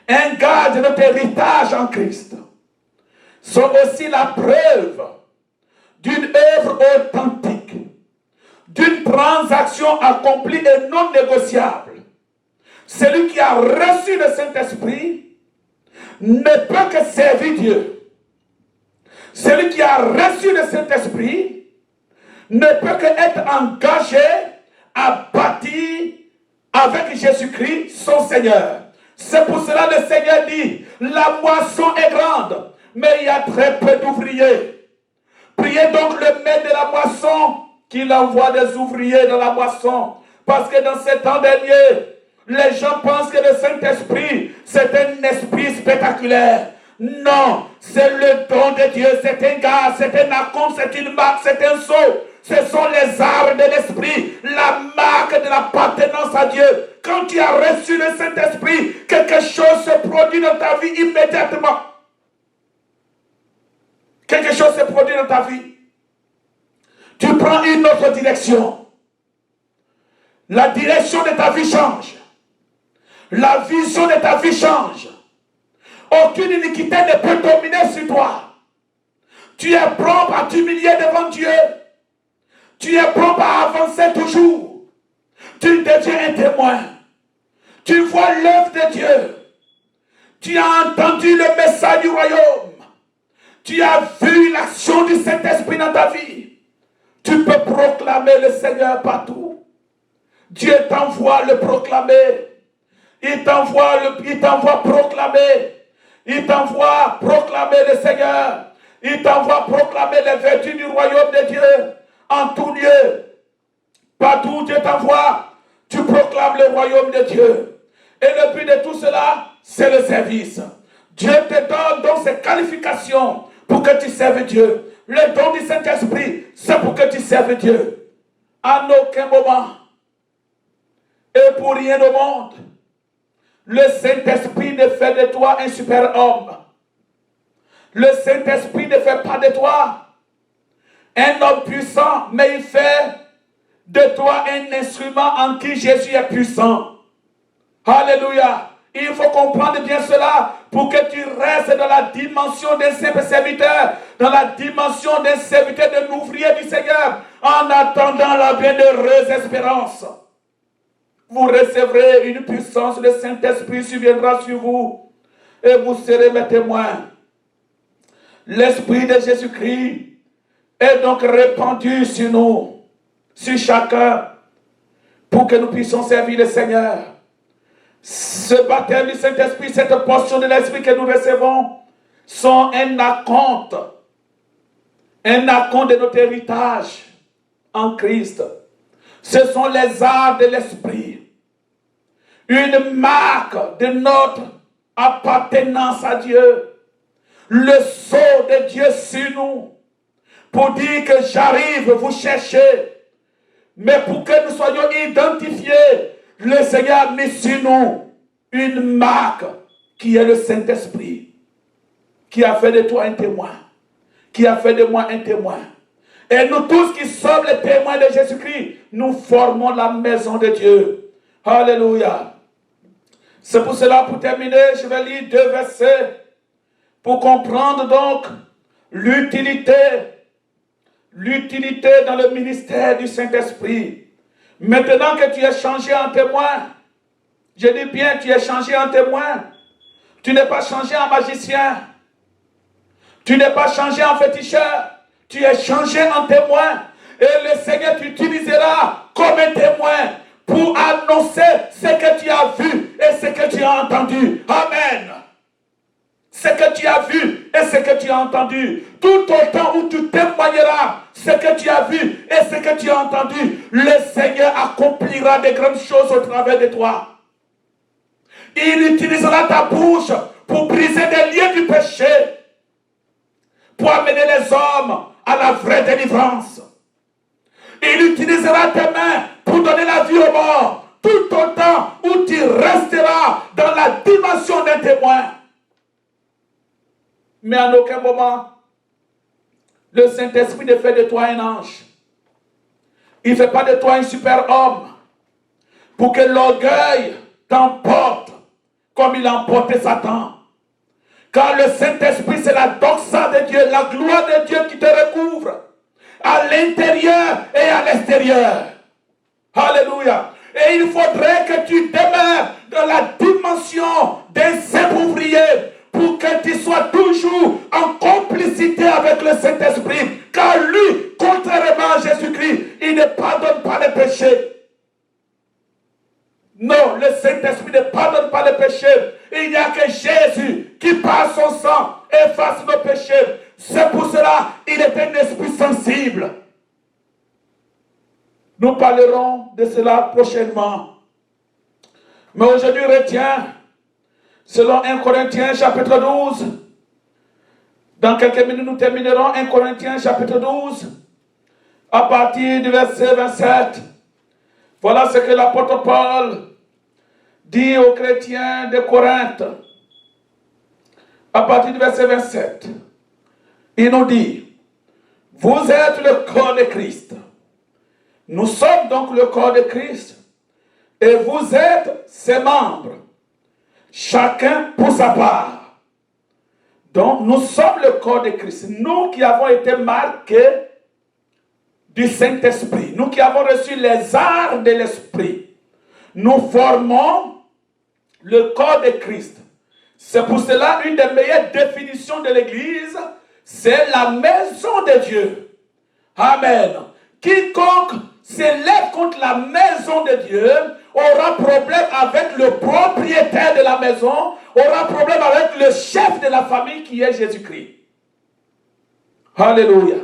un gage de notre héritage en Christ, sont aussi la preuve d'une œuvre authentique, d'une transaction accomplie et non négociable. Celui qui a reçu le Saint-Esprit ne peut que servir Dieu. Celui qui a reçu le Saint-Esprit ne peut que être engagé à bâtir avec Jésus-Christ son Seigneur. C'est pour cela que le Seigneur dit, la moisson est grande, mais il y a très peu d'ouvriers. Priez donc le maître de la moisson qu'il envoie des ouvriers dans la moisson. Parce que dans ces temps derniers, les gens pensent que le Saint-Esprit, c'est un esprit spectaculaire. Non, c'est le don de Dieu, c'est un gars, c'est un acompte, c'est une marque, c'est un sceau. Ce sont les arts de l'esprit, la marque de l'appartenance à Dieu. Quand tu as reçu le Saint-Esprit, quelque chose se produit dans ta vie immédiatement. Quelque chose se produit dans ta vie. Tu prends une autre direction. La direction de ta vie change. La vision de ta vie change. Aucune iniquité ne peut dominer sur toi. Tu es propre à t'humilier devant Dieu. Tu es propre à avancer toujours. Tu deviens un témoin. Tu vois l'œuvre de Dieu. Tu as entendu le message du royaume. Tu as vu l'action du Saint-Esprit dans ta vie. Tu peux proclamer le Seigneur partout. Dieu t'envoie le proclamer. Il t'envoie proclamer. Il t'envoie proclamer le Seigneur. Il t'envoie proclamer les vertus du royaume de Dieu en tout lieu. Partout où Dieu t'envoie, tu proclames le royaume de Dieu. Et le but de tout cela, c'est le service. Dieu te donne donc ces qualifications pour que tu serves Dieu. Le don du Saint-Esprit, c'est pour que tu serves Dieu. À aucun moment et pour rien au monde, le Saint-Esprit ne fait de toi un super-homme. Le Saint-Esprit ne fait pas de toi un homme puissant, mais il fait de toi un instrument en qui Jésus est puissant. Alléluia. Il faut comprendre bien cela pour que tu restes dans la dimension d'un simple serviteur, dans la dimension d'un serviteur, d'un ouvrier du Seigneur, en attendant la bienheureuse espérance. Vous recevrez une puissance, le Saint-Esprit surviendra sur vous et vous serez mes témoins. L'Esprit de Jésus-Christ est donc répandu sur nous, sur chacun, pour que nous puissions servir le Seigneur. Ce baptême du Saint-Esprit, cette portion de l'Esprit que nous recevons, sont un acompte de notre héritage en Christ. Ce sont les arts de l'Esprit, une marque de notre appartenance à Dieu, le sceau de Dieu sur nous, pour dire que j'arrive vous chercher, mais pour que nous soyons identifiés, le Seigneur a mis sur nous une marque qui est le Saint-Esprit, qui a fait de toi un témoin, qui a fait de moi un témoin. Et nous tous qui sommes les témoins de Jésus-Christ, nous formons la maison de Dieu. Alléluia. C'est pour cela, pour terminer, je vais lire 2 versets pour comprendre donc l'utilité dans le ministère du Saint-Esprit. Maintenant que tu es changé en témoin, je dis bien, tu es changé en témoin. Tu n'es pas changé en magicien. Tu n'es pas changé en féticheur. Tu es changé en témoin. Et le Seigneur t'utilisera comme un témoin pour annoncer ce que tu as vu et ce que tu as entendu. Amen. Ce que tu as vu et ce que tu as entendu. Tout autant où tu témoigneras ce que tu as vu et ce que tu as entendu, le Seigneur accomplira de grandes choses au travers de toi. Il utilisera ta bouche pour briser des liens du péché, pour amener les hommes à la vraie délivrance. Il utilisera tes mains pour donner la vie aux morts, tout autant où tu resteras dans la dimension d'un témoin. Mais en aucun moment, le Saint-Esprit ne fait de toi un ange. Il ne fait pas de toi un super-homme pour que l'orgueil t'emporte comme il a emporté Satan. Car le Saint-Esprit, c'est la doxa de Dieu, la gloire de Dieu qui te recouvre à l'intérieur et à l'extérieur. Alléluia. Et il faudrait que tu demeures dans la dimension d'un simple ouvrier pour que tu sois toujours en complicité avec le Saint-Esprit. Car lui, contrairement à Jésus-Christ, il ne pardonne pas les péchés. Non, le Saint-Esprit ne pardonne pas les péchés. Il n'y a que Jésus qui, par son sang, efface nos péchés. C'est pour cela qu'il est un esprit sensible. Nous parlerons de cela prochainement. Mais aujourd'hui, retiens, selon 1 Corinthiens chapitre 12, dans quelques minutes nous terminerons 1 Corinthiens chapitre 12, à partir du verset 27. Voilà ce que l'apôtre Paul dit aux chrétiens de Corinthe. À partir du verset 27, il nous dit, vous êtes le corps de Christ. Nous sommes donc le corps de Christ. Et vous êtes ses membres, chacun pour sa part. Donc nous sommes le corps de Christ. Nous qui avons été marqués du Saint-Esprit, nous qui avons reçu les arts de l'Esprit, nous formons le corps de Christ. C'est pour cela une des meilleures définitions de l'Église, c'est la maison de Dieu. Amen. Quiconque s'élève contre la maison de Dieu aura problème avec le propriétaire de la maison, aura problème avec le chef de la famille qui est Jésus-Christ. Alléluia.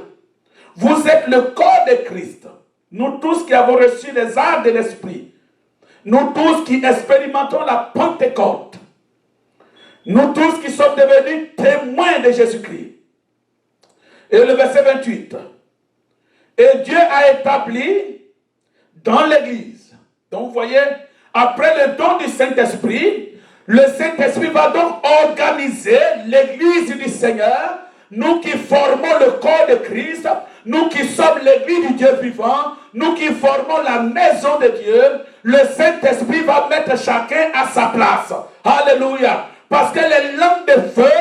Vous êtes le corps de Christ. Nous tous qui avons reçu les arts de l'Esprit, nous tous qui expérimentons la Pentecôte, nous tous qui sommes devenus témoins de Jésus-Christ. Et le verset 28. Et Dieu a établi dans l'Église. Donc vous voyez, après le don du Saint-Esprit, le Saint-Esprit va donc organiser l'Église du Seigneur, nous qui formons le corps de Christ, nous qui sommes l'Église du Dieu vivant, nous qui formons la maison de Dieu. Le Saint-Esprit va mettre chacun à sa place. Alléluia. Parce que les langues de feu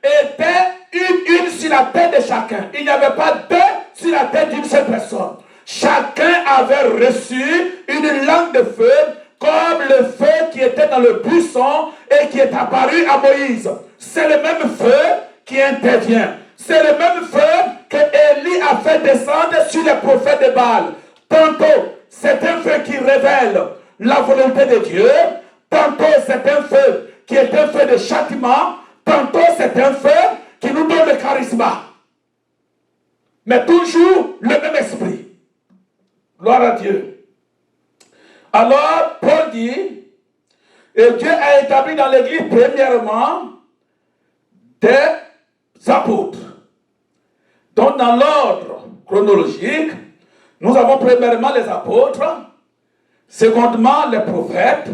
étaient une sur la tête de chacun. Il n'y avait pas deux sur la tête d'une seule personne. Chacun avait reçu une langue de feu comme le feu qui était dans le buisson et qui est apparu à Moïse. C'est le même feu qui intervient. C'est le même feu que Élie a fait descendre sur les prophètes de Baal. Tantôt, c'est un feu qui révèle la volonté de Dieu. Tantôt, c'est un feu qui est un feu de châtiment. Tantôt, c'est un feu qui nous donne le charisme. Mais toujours le même esprit. Gloire à Dieu. Alors, Paul dit, et Dieu a établi dans l'Église, premièrement, des apôtres. Donc, dans l'ordre chronologique, nous avons premièrement les apôtres, secondement les prophètes,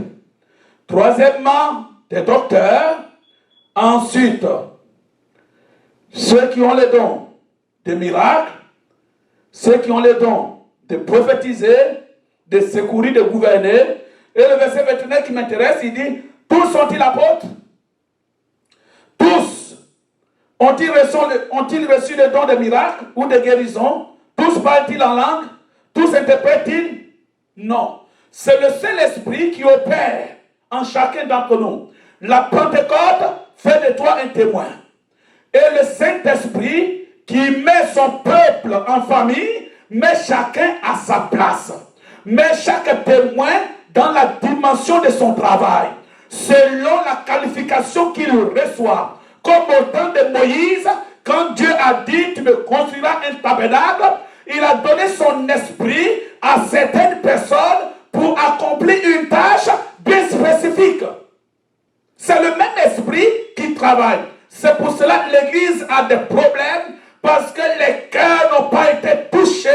troisièmement des docteurs, ensuite ceux qui ont les dons de miracles, ceux qui ont les dons de prophétiser, de secourir, de gouverner. Et le verset 29 qui m'intéresse, il dit, tous sont-ils apôtres? Tous ont-ils reçu le don de miracles ou de guérison? Tous parlent-ils en langue? Tous interprètent-ils? Non. C'est le seul esprit qui opère en chacun d'entre nous. La Pentecôte fait de toi un témoin. Et le Saint-Esprit qui met son peuple en famille, met chacun à sa place. Met chaque témoin dans la dimension de son travail, selon la qualification qu'il reçoit. Comme au temps de Moïse, quand Dieu a dit, tu me construiras un tabernacle, il a donné son esprit à certaines personnes pour accomplir une tâche bien spécifique. C'est le même esprit qui travaille. C'est pour cela que l'Église a des problèmes, parce que les cœurs n'ont pas été touchés,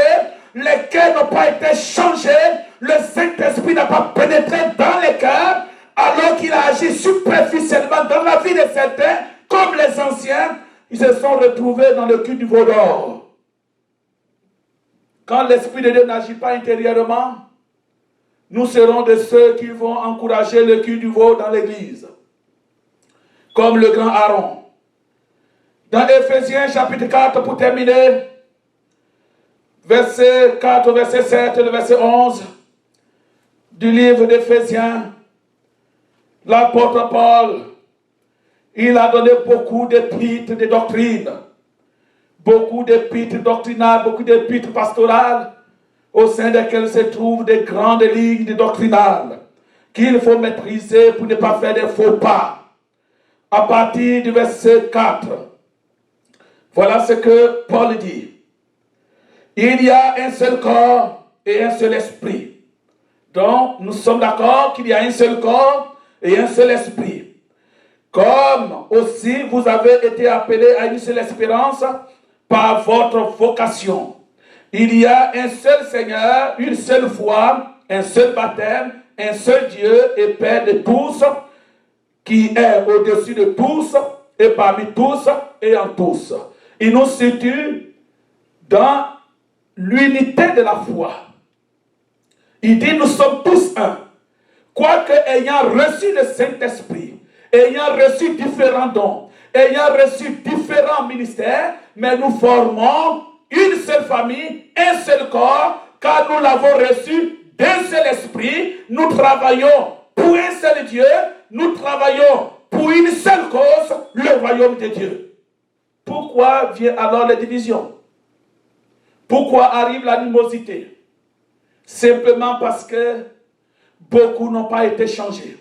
les cœurs n'ont pas été changés, le Saint-Esprit n'a pas pénétré dans les cœurs, alors qu'il a agi superficiellement dans la vie de certains, comme les anciens, ils se sont retrouvés dans le cul du veau d'or. Quand l'Esprit de Dieu n'agit pas intérieurement, nous serons de ceux qui vont encourager le cul du veau dans l'Église, comme le grand Aaron. Dans Éphésiens chapitre 4, pour terminer, verset 4, verset 7, le verset 11 du livre d'Éphésiens, l'apôtre Paul, il a donné beaucoup d'épîtres de doctrine, beaucoup d'épîtres doctrinales, beaucoup d'épîtres pastorales, au sein desquelles se trouvent des grandes lignes doctrinales qu'il faut maîtriser pour ne pas faire des faux pas. À partir du verset 4, voilà ce que Paul dit. Il y a un seul corps et un seul esprit. Donc, nous sommes d'accord qu'il y a un seul corps et un seul esprit. Comme aussi vous avez été appelés à une seule espérance par votre vocation. Il y a un seul Seigneur, une seule foi, un seul baptême, un seul Dieu et Père de tous, qui est au-dessus de tous et parmi tous et en tous. Il nous situe dans l'unité de la foi. Il dit, nous sommes tous un. Quoique ayant reçu le Saint-Esprit, ayant reçu différents dons, ayant reçu différents ministères, mais nous formons une seule famille, un seul corps, car nous l'avons reçu d'un seul esprit. Nous travaillons pour un seul Dieu, nous travaillons pour pour une seule cause, le royaume de Dieu. Pourquoi vient alors les divisions? Pourquoi arrive l'animosité? Simplement parce que beaucoup n'ont pas été changés.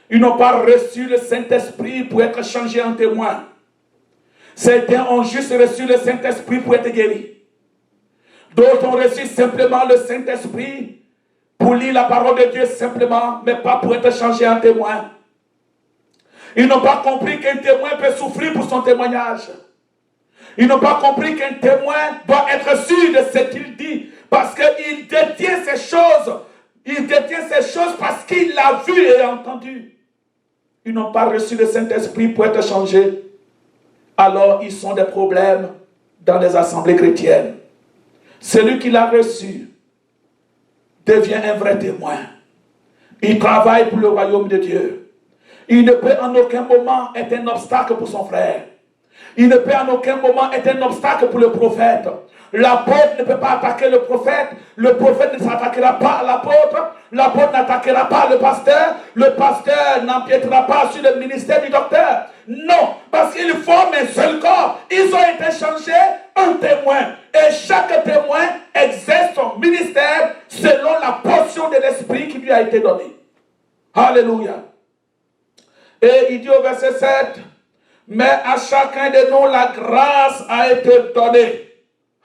Ils n'ont pas reçu le Saint-Esprit pour être changés en témoins. Certains ont juste reçu le Saint-Esprit pour être guéris. D'autres ont reçu simplement le Saint-Esprit pour lire la parole de Dieu simplement, mais pas pour être changés en témoins. Ils n'ont pas compris qu'un témoin peut souffrir pour son témoignage. Ils n'ont pas compris qu'un témoin doit être sûr de ce qu'il dit, parce qu'il détient ces choses. Il détient ces choses parce qu'il l'a vu et entendu. Ils n'ont pas reçu le Saint-Esprit pour être changés. Alors, ils sont des problèmes dans les assemblées chrétiennes. Celui qui l'a reçu devient un vrai témoin. Il travaille pour le royaume de Dieu. Il ne peut en aucun moment être un obstacle pour son frère. Il ne peut en aucun moment être un obstacle pour le prophète. L'apôtre ne peut pas attaquer le prophète ne s'attaquera pas à l'apôtre n'attaquera pas le pasteur n'empiétera pas sur le ministère du docteur. Non, parce qu'ils forment un seul corps. Ils ont été changés en témoins. Et chaque témoin exerce son ministère selon la portion de l'esprit qui lui a été donnée. Alléluia. Et il dit au verset 7, mais à chacun de nous la grâce a été donnée.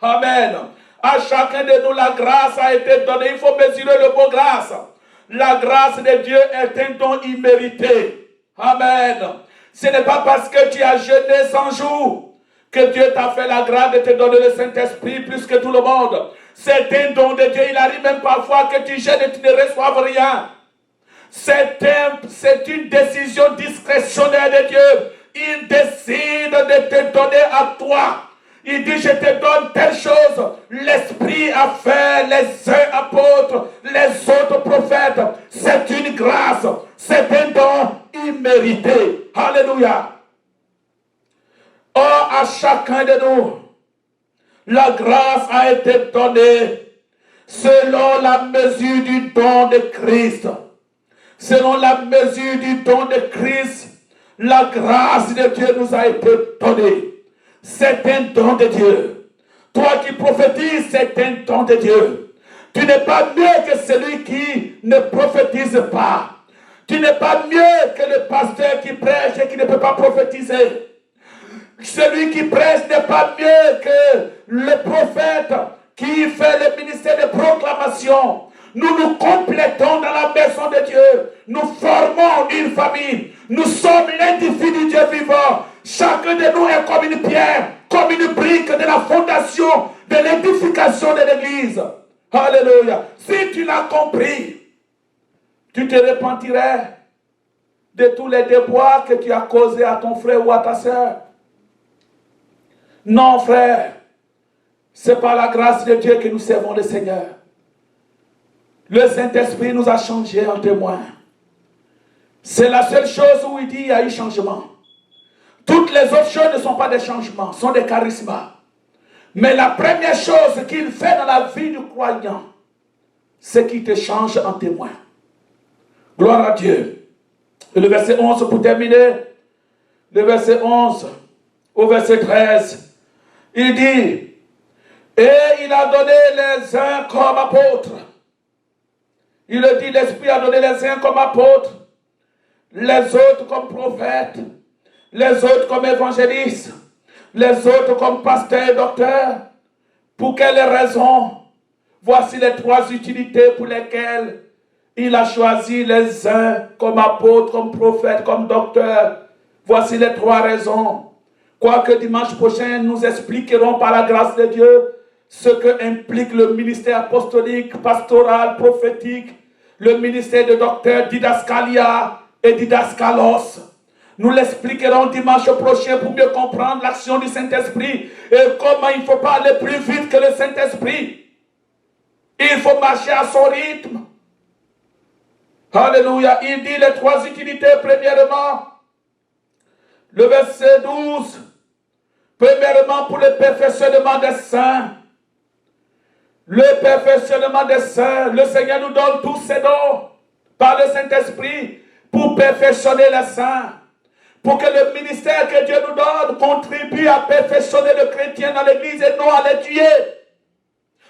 Amen. À chacun de nous la grâce a été donnée. Il faut mesurer le mot grâce. La grâce de Dieu est un don immérité. Amen. Ce n'est pas parce que tu as jeûné 100 jours que Dieu t'a fait la grâce de te donner le Saint-Esprit plus que tout le monde. C'est un don de Dieu. Il arrive même parfois que tu jeûnes et tu ne reçoives rien. C'est une décision discrétionnaire de Dieu. Il décide de te donner à toi. Il dit, je te donne telle chose. L'Esprit a fait les uns apôtres, les autres prophètes. C'est une grâce. C'est un don immérité. Alléluia. Or, à chacun de nous, la grâce a été donnée selon la mesure du don de Christ. Selon la mesure du don de Christ, la grâce de Dieu nous a été donnée. C'est un don de Dieu. Toi qui prophétises, c'est un don de Dieu. Tu n'es pas mieux que celui qui ne prophétise pas. Tu n'es pas mieux que le pasteur qui prêche et qui ne peut pas prophétiser. Celui qui prêche n'est pas mieux que le prophète qui fait le ministère de proclamation. Nous nous complétons dans la maison de Dieu. Nous formons une famille. Nous sommes l'édifice du Dieu vivant. Chacun de nous est comme une pierre, comme une brique de la fondation, de l'édification de l'église. Alléluia. Si tu l'as compris, tu te repentirais de tous les déboires que tu as causés à ton frère ou à ta soeur. Non, frère. C'est par la grâce de Dieu que nous servons le Seigneur. Le Saint-Esprit nous a changés en témoins. C'est la seule chose où il dit qu'il y a eu changement. Toutes les autres choses ne sont pas des changements, sont des charismas. Mais la première chose qu'il fait dans la vie du croyant, c'est qu'il te change en témoin. Gloire à Dieu. Et le verset 11 pour terminer. Le verset 11 au verset 13. Il dit, et il a donné les uns comme apôtres. Il le dit, l'Esprit a donné les uns comme apôtres, les autres comme prophètes, les autres comme évangélistes, les autres comme pasteurs et docteurs. Pour quelles raisons? Voici les trois utilités pour lesquelles il a choisi les uns comme apôtres, comme prophètes, comme docteurs. Voici les trois raisons. Quoique dimanche prochain, nous expliquerons par la grâce de Dieu ce que implique le ministère apostolique, pastoral, prophétique, le ministère de docteur, didascalia et didascalos. Nous l'expliquerons dimanche prochain pour mieux comprendre l'action du Saint-Esprit et comment il ne faut pas aller plus vite que le Saint-Esprit. Il faut marcher à son rythme. Alléluia. Il dit les trois utilités, premièrement, le verset 12, premièrement pour le perfectionnement des saints. Le perfectionnement des saints, le Seigneur nous donne tous ces dons par le Saint-Esprit pour perfectionner les saints, pour que le ministère que Dieu nous donne contribue à perfectionner le chrétien dans l'église et non à les tuer.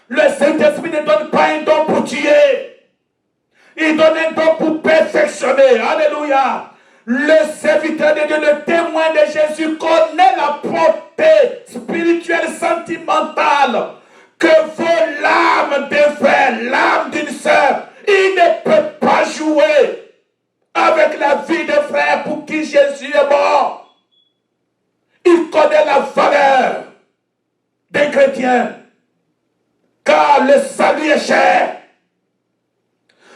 Le Saint-Esprit ne donne pas un don pour tuer. Il donne un don pour perfectionner. Alléluia. Le serviteur de Dieu, le témoin de Jésus connaît la portée spirituelle, sentimentale que vaut l'âme d'un frère, l'âme d'une sœur. Il ne peut pas jouer avec la vie de frère pour qui Jésus est mort. Il connaît la valeur des chrétiens. Car le salut est cher.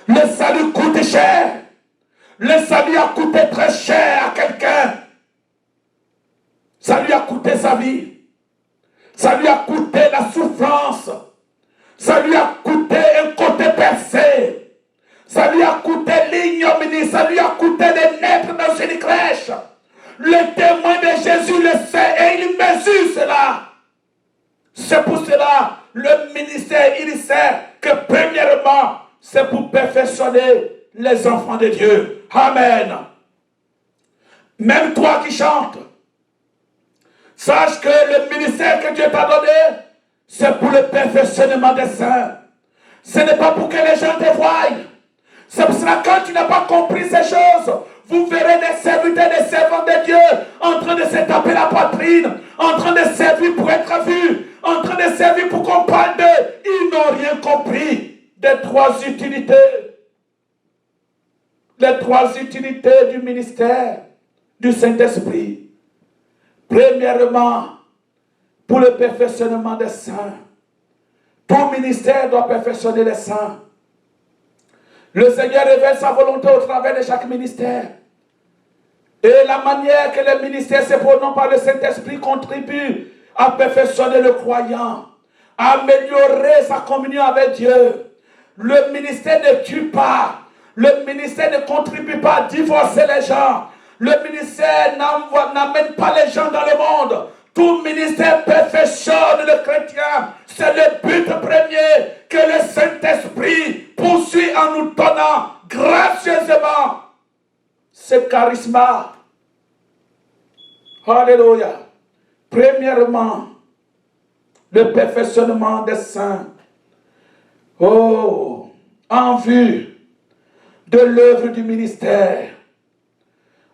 Le salut coûte cher. Le salut a coûté très cher à quelqu'un. Ça lui a coûté sa vie. Ça lui a coûté la souffrance. Ça lui a coûté un côté percé. Ça lui a coûté l'ignominie. Ça lui a coûté de naître dans une crèche. Le témoin de Jésus le sait et il mesure cela. C'est pour cela, le ministère, il sait que premièrement, c'est pour perfectionner les enfants de Dieu. Amen. Même toi qui chantes, sache que le ministère que Dieu t'a donné, c'est pour le perfectionnement des saints. Ce n'est pas pour que les gens te voient. C'est pour cela que quand tu n'as pas compris ces choses, vous verrez des serviteurs, des servants de Dieu en train de se taper la poitrine, en train de servir pour être vus, en train de servir pour qu'on parle d'eux. Ils n'ont rien compris des trois utilités. Les trois utilités du ministère du Saint-Esprit. Premièrement, pour le perfectionnement des saints. Tout ministère doit perfectionner les saints. Le Seigneur révèle sa volonté au travers de chaque ministère. Et la manière que le ministère se prononce par le Saint-Esprit contribue à perfectionner le croyant, à améliorer sa communion avec Dieu. Le ministère ne tue pas. Le ministère ne contribue pas à divorcer les gens. Le ministère n'amène pas les gens dans le monde. Tout ministère perfectionne le chrétien. C'est le but premier que le Saint-Esprit poursuit en nous donnant gracieusement ce charisme. Alléluia. Premièrement, le perfectionnement des saints. Oh, en vue de l'œuvre du ministère.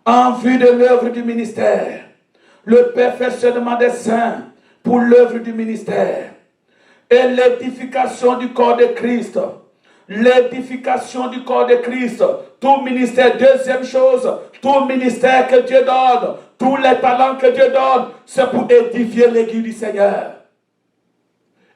En vue de l'œuvre du ministère. Le perfectionnement des saints pour l'œuvre du ministère. Et l'édification du corps de Christ. L'édification du corps de Christ. Tout ministère, deuxième chose, tout ministère que Dieu donne, tous les talents que Dieu donne, c'est pour édifier l'église du Seigneur.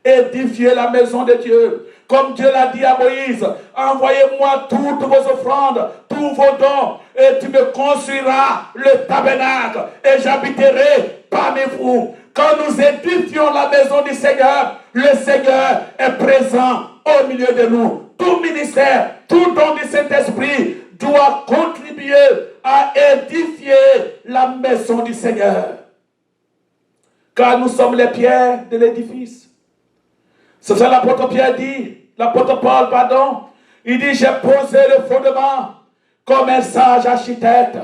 Édifier la maison de Dieu. Comme Dieu l'a dit à Moïse, envoyez-moi toutes vos offrandes, tous vos dons, et tu me construiras le tabernacle, et j'habiterai parmi vous. Quand nous édifions la maison du Seigneur, le Seigneur est présent au milieu de nous. Tout ministère, tout don du Saint-Esprit doit contribuer à édifier la maison du Seigneur. Car nous sommes les pierres de l'édifice. C'est ça l'apôtre Pierre dit, l'apôtre Paul, pardon. Il dit, j'ai posé le fondement comme un sage architecte.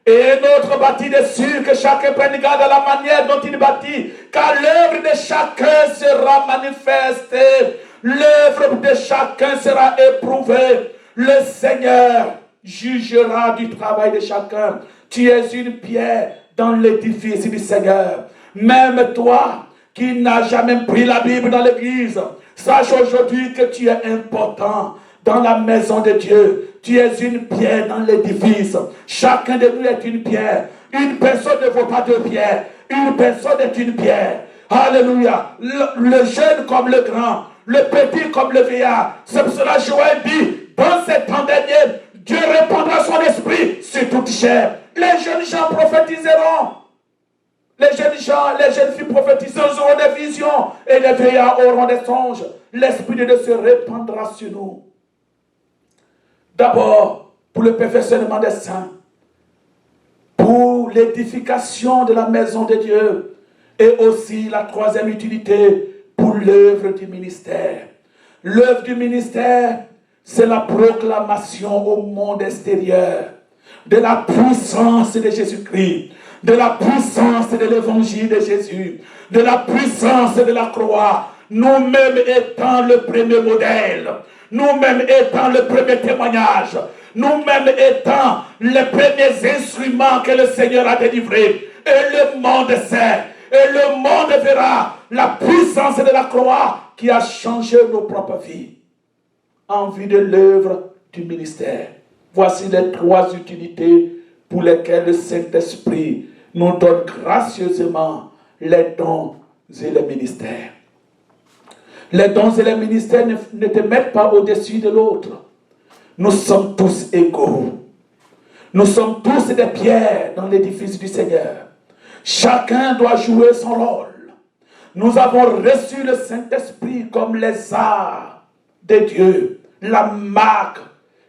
Et un autre bâtit dessus, que chacun prenne garde à la manière dont il bâtit. Car l'œuvre de chacun sera manifestée. L'œuvre de chacun sera éprouvée. Le Seigneur jugera du travail de chacun. Tu es une pierre dans l'édifice du Seigneur. Même toi, qui n'a jamais pris la Bible dans l'église, sache aujourd'hui que tu es important dans la maison de Dieu. Tu es une pierre dans l'édifice. Chacun de nous est une pierre. Une personne ne vaut pas deux pierres. Une personne est une pierre. Alléluia. Le jeune comme le grand, le petit comme le vieillard. C'est pour cela Joël dit, dans ces temps derniers, Dieu répandra son esprit sur toute chair. Les jeunes gens prophétiseront. Les jeunes gens, les jeunes filles prophétiseront, auront des visions. Et les vieillards auront des songes. L'Esprit de Dieu se répandra sur nous. D'abord, pour le perfectionnement des saints. Pour l'édification de la maison de Dieu. Et aussi la troisième utilité, pour l'œuvre du ministère. L'œuvre du ministère, c'est la proclamation au monde extérieur de la puissance de Jésus-Christ, de la puissance de l'évangile de Jésus, de la puissance de la croix, nous-mêmes étant le premier modèle, nous-mêmes étant le premier témoignage, nous-mêmes étant les premiers instruments que le Seigneur a délivrés. Et le monde sait, et le monde verra la puissance de la croix qui a changé nos propres vies en vue de l'œuvre du ministère. Voici les 3 utilités pour lesquelles le Saint-Esprit nous donne gracieusement les dons et les ministères. Les dons et les ministères ne te mettent pas au-dessus de l'autre. Nous sommes tous égaux. Nous sommes tous des pierres dans l'édifice du Seigneur. Chacun doit jouer son rôle. Nous avons reçu le Saint-Esprit comme les arts de Dieu, la marque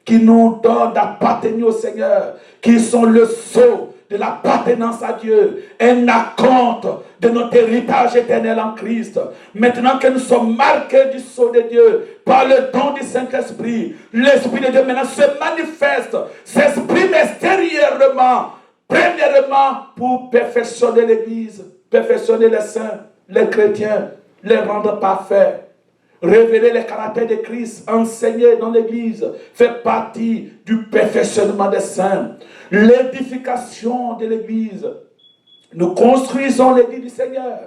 qui nous donne d'appartenir au Seigneur, qui sont le sceau de l'appartenance à Dieu, un acompte de notre héritage éternel en Christ. Maintenant que nous sommes marqués du sceau de Dieu par le don du Saint-Esprit, l'Esprit de Dieu maintenant se manifeste, s'exprime extérieurement, premièrement pour perfectionner l'Église, perfectionner les saints, les chrétiens, les rendre parfaits. Révéler les caractères de Christ, enseigner dans l'Église, fait partie du perfectionnement des saints. L'édification de l'Église. Nous construisons l'Église du Seigneur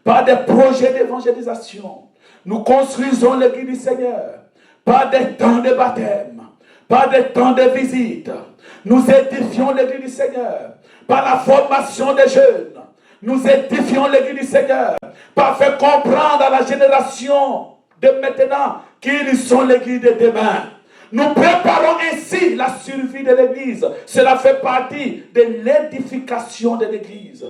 par des projets d'évangélisation. Nous construisons l'Église du Seigneur par des temps de baptême, par des temps de visite. Nous édifions l'Église du Seigneur par la formation des jeunes. Nous édifions l'Église du Seigneur par faire comprendre à la génération de maintenant qu'ils sont l'Église de demain. Nous préparons ainsi la survie de l'Église. Cela fait partie de l'édification de l'Église.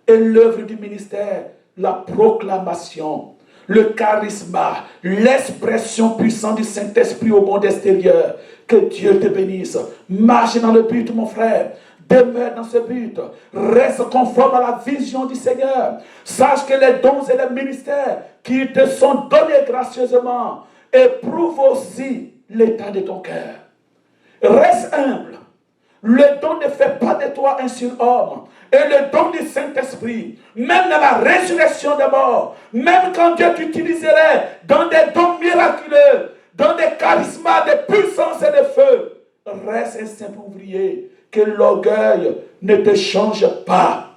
Et l'œuvre du ministère, la proclamation, le charisme, l'expression puissante du Saint-Esprit au monde extérieur. Que Dieu te bénisse. Marche dans le but, mon frère. Demeure dans ce but. Reste conforme à la vision du Seigneur. Sache que les dons et les ministères qui te sont donnés gracieusement éprouvent aussi l'état de ton cœur. Reste humble. Le don ne fait pas de toi un surhomme. Et le don du Saint-Esprit, même dans la résurrection des morts, même quand Dieu t'utiliserait dans des dons miraculeux, dans des charismes, des puissances et des feux, reste un simple ouvrier. Que l'orgueil ne te change pas.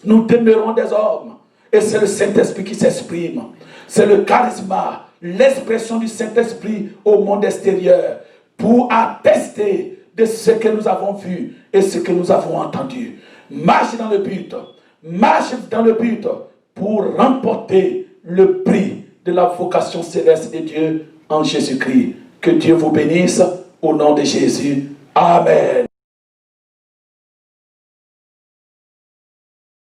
Nous demeurons des hommes. Et c'est le Saint-Esprit qui s'exprime. C'est le charisme, l'expression du Saint-Esprit au monde extérieur pour attester de ce que nous avons vu et ce que nous avons entendu. Marche dans le but. Marche dans le but pour remporter le prix de la vocation céleste de Dieu en Jésus-Christ. Que Dieu vous bénisse au nom de Jésus. Amen.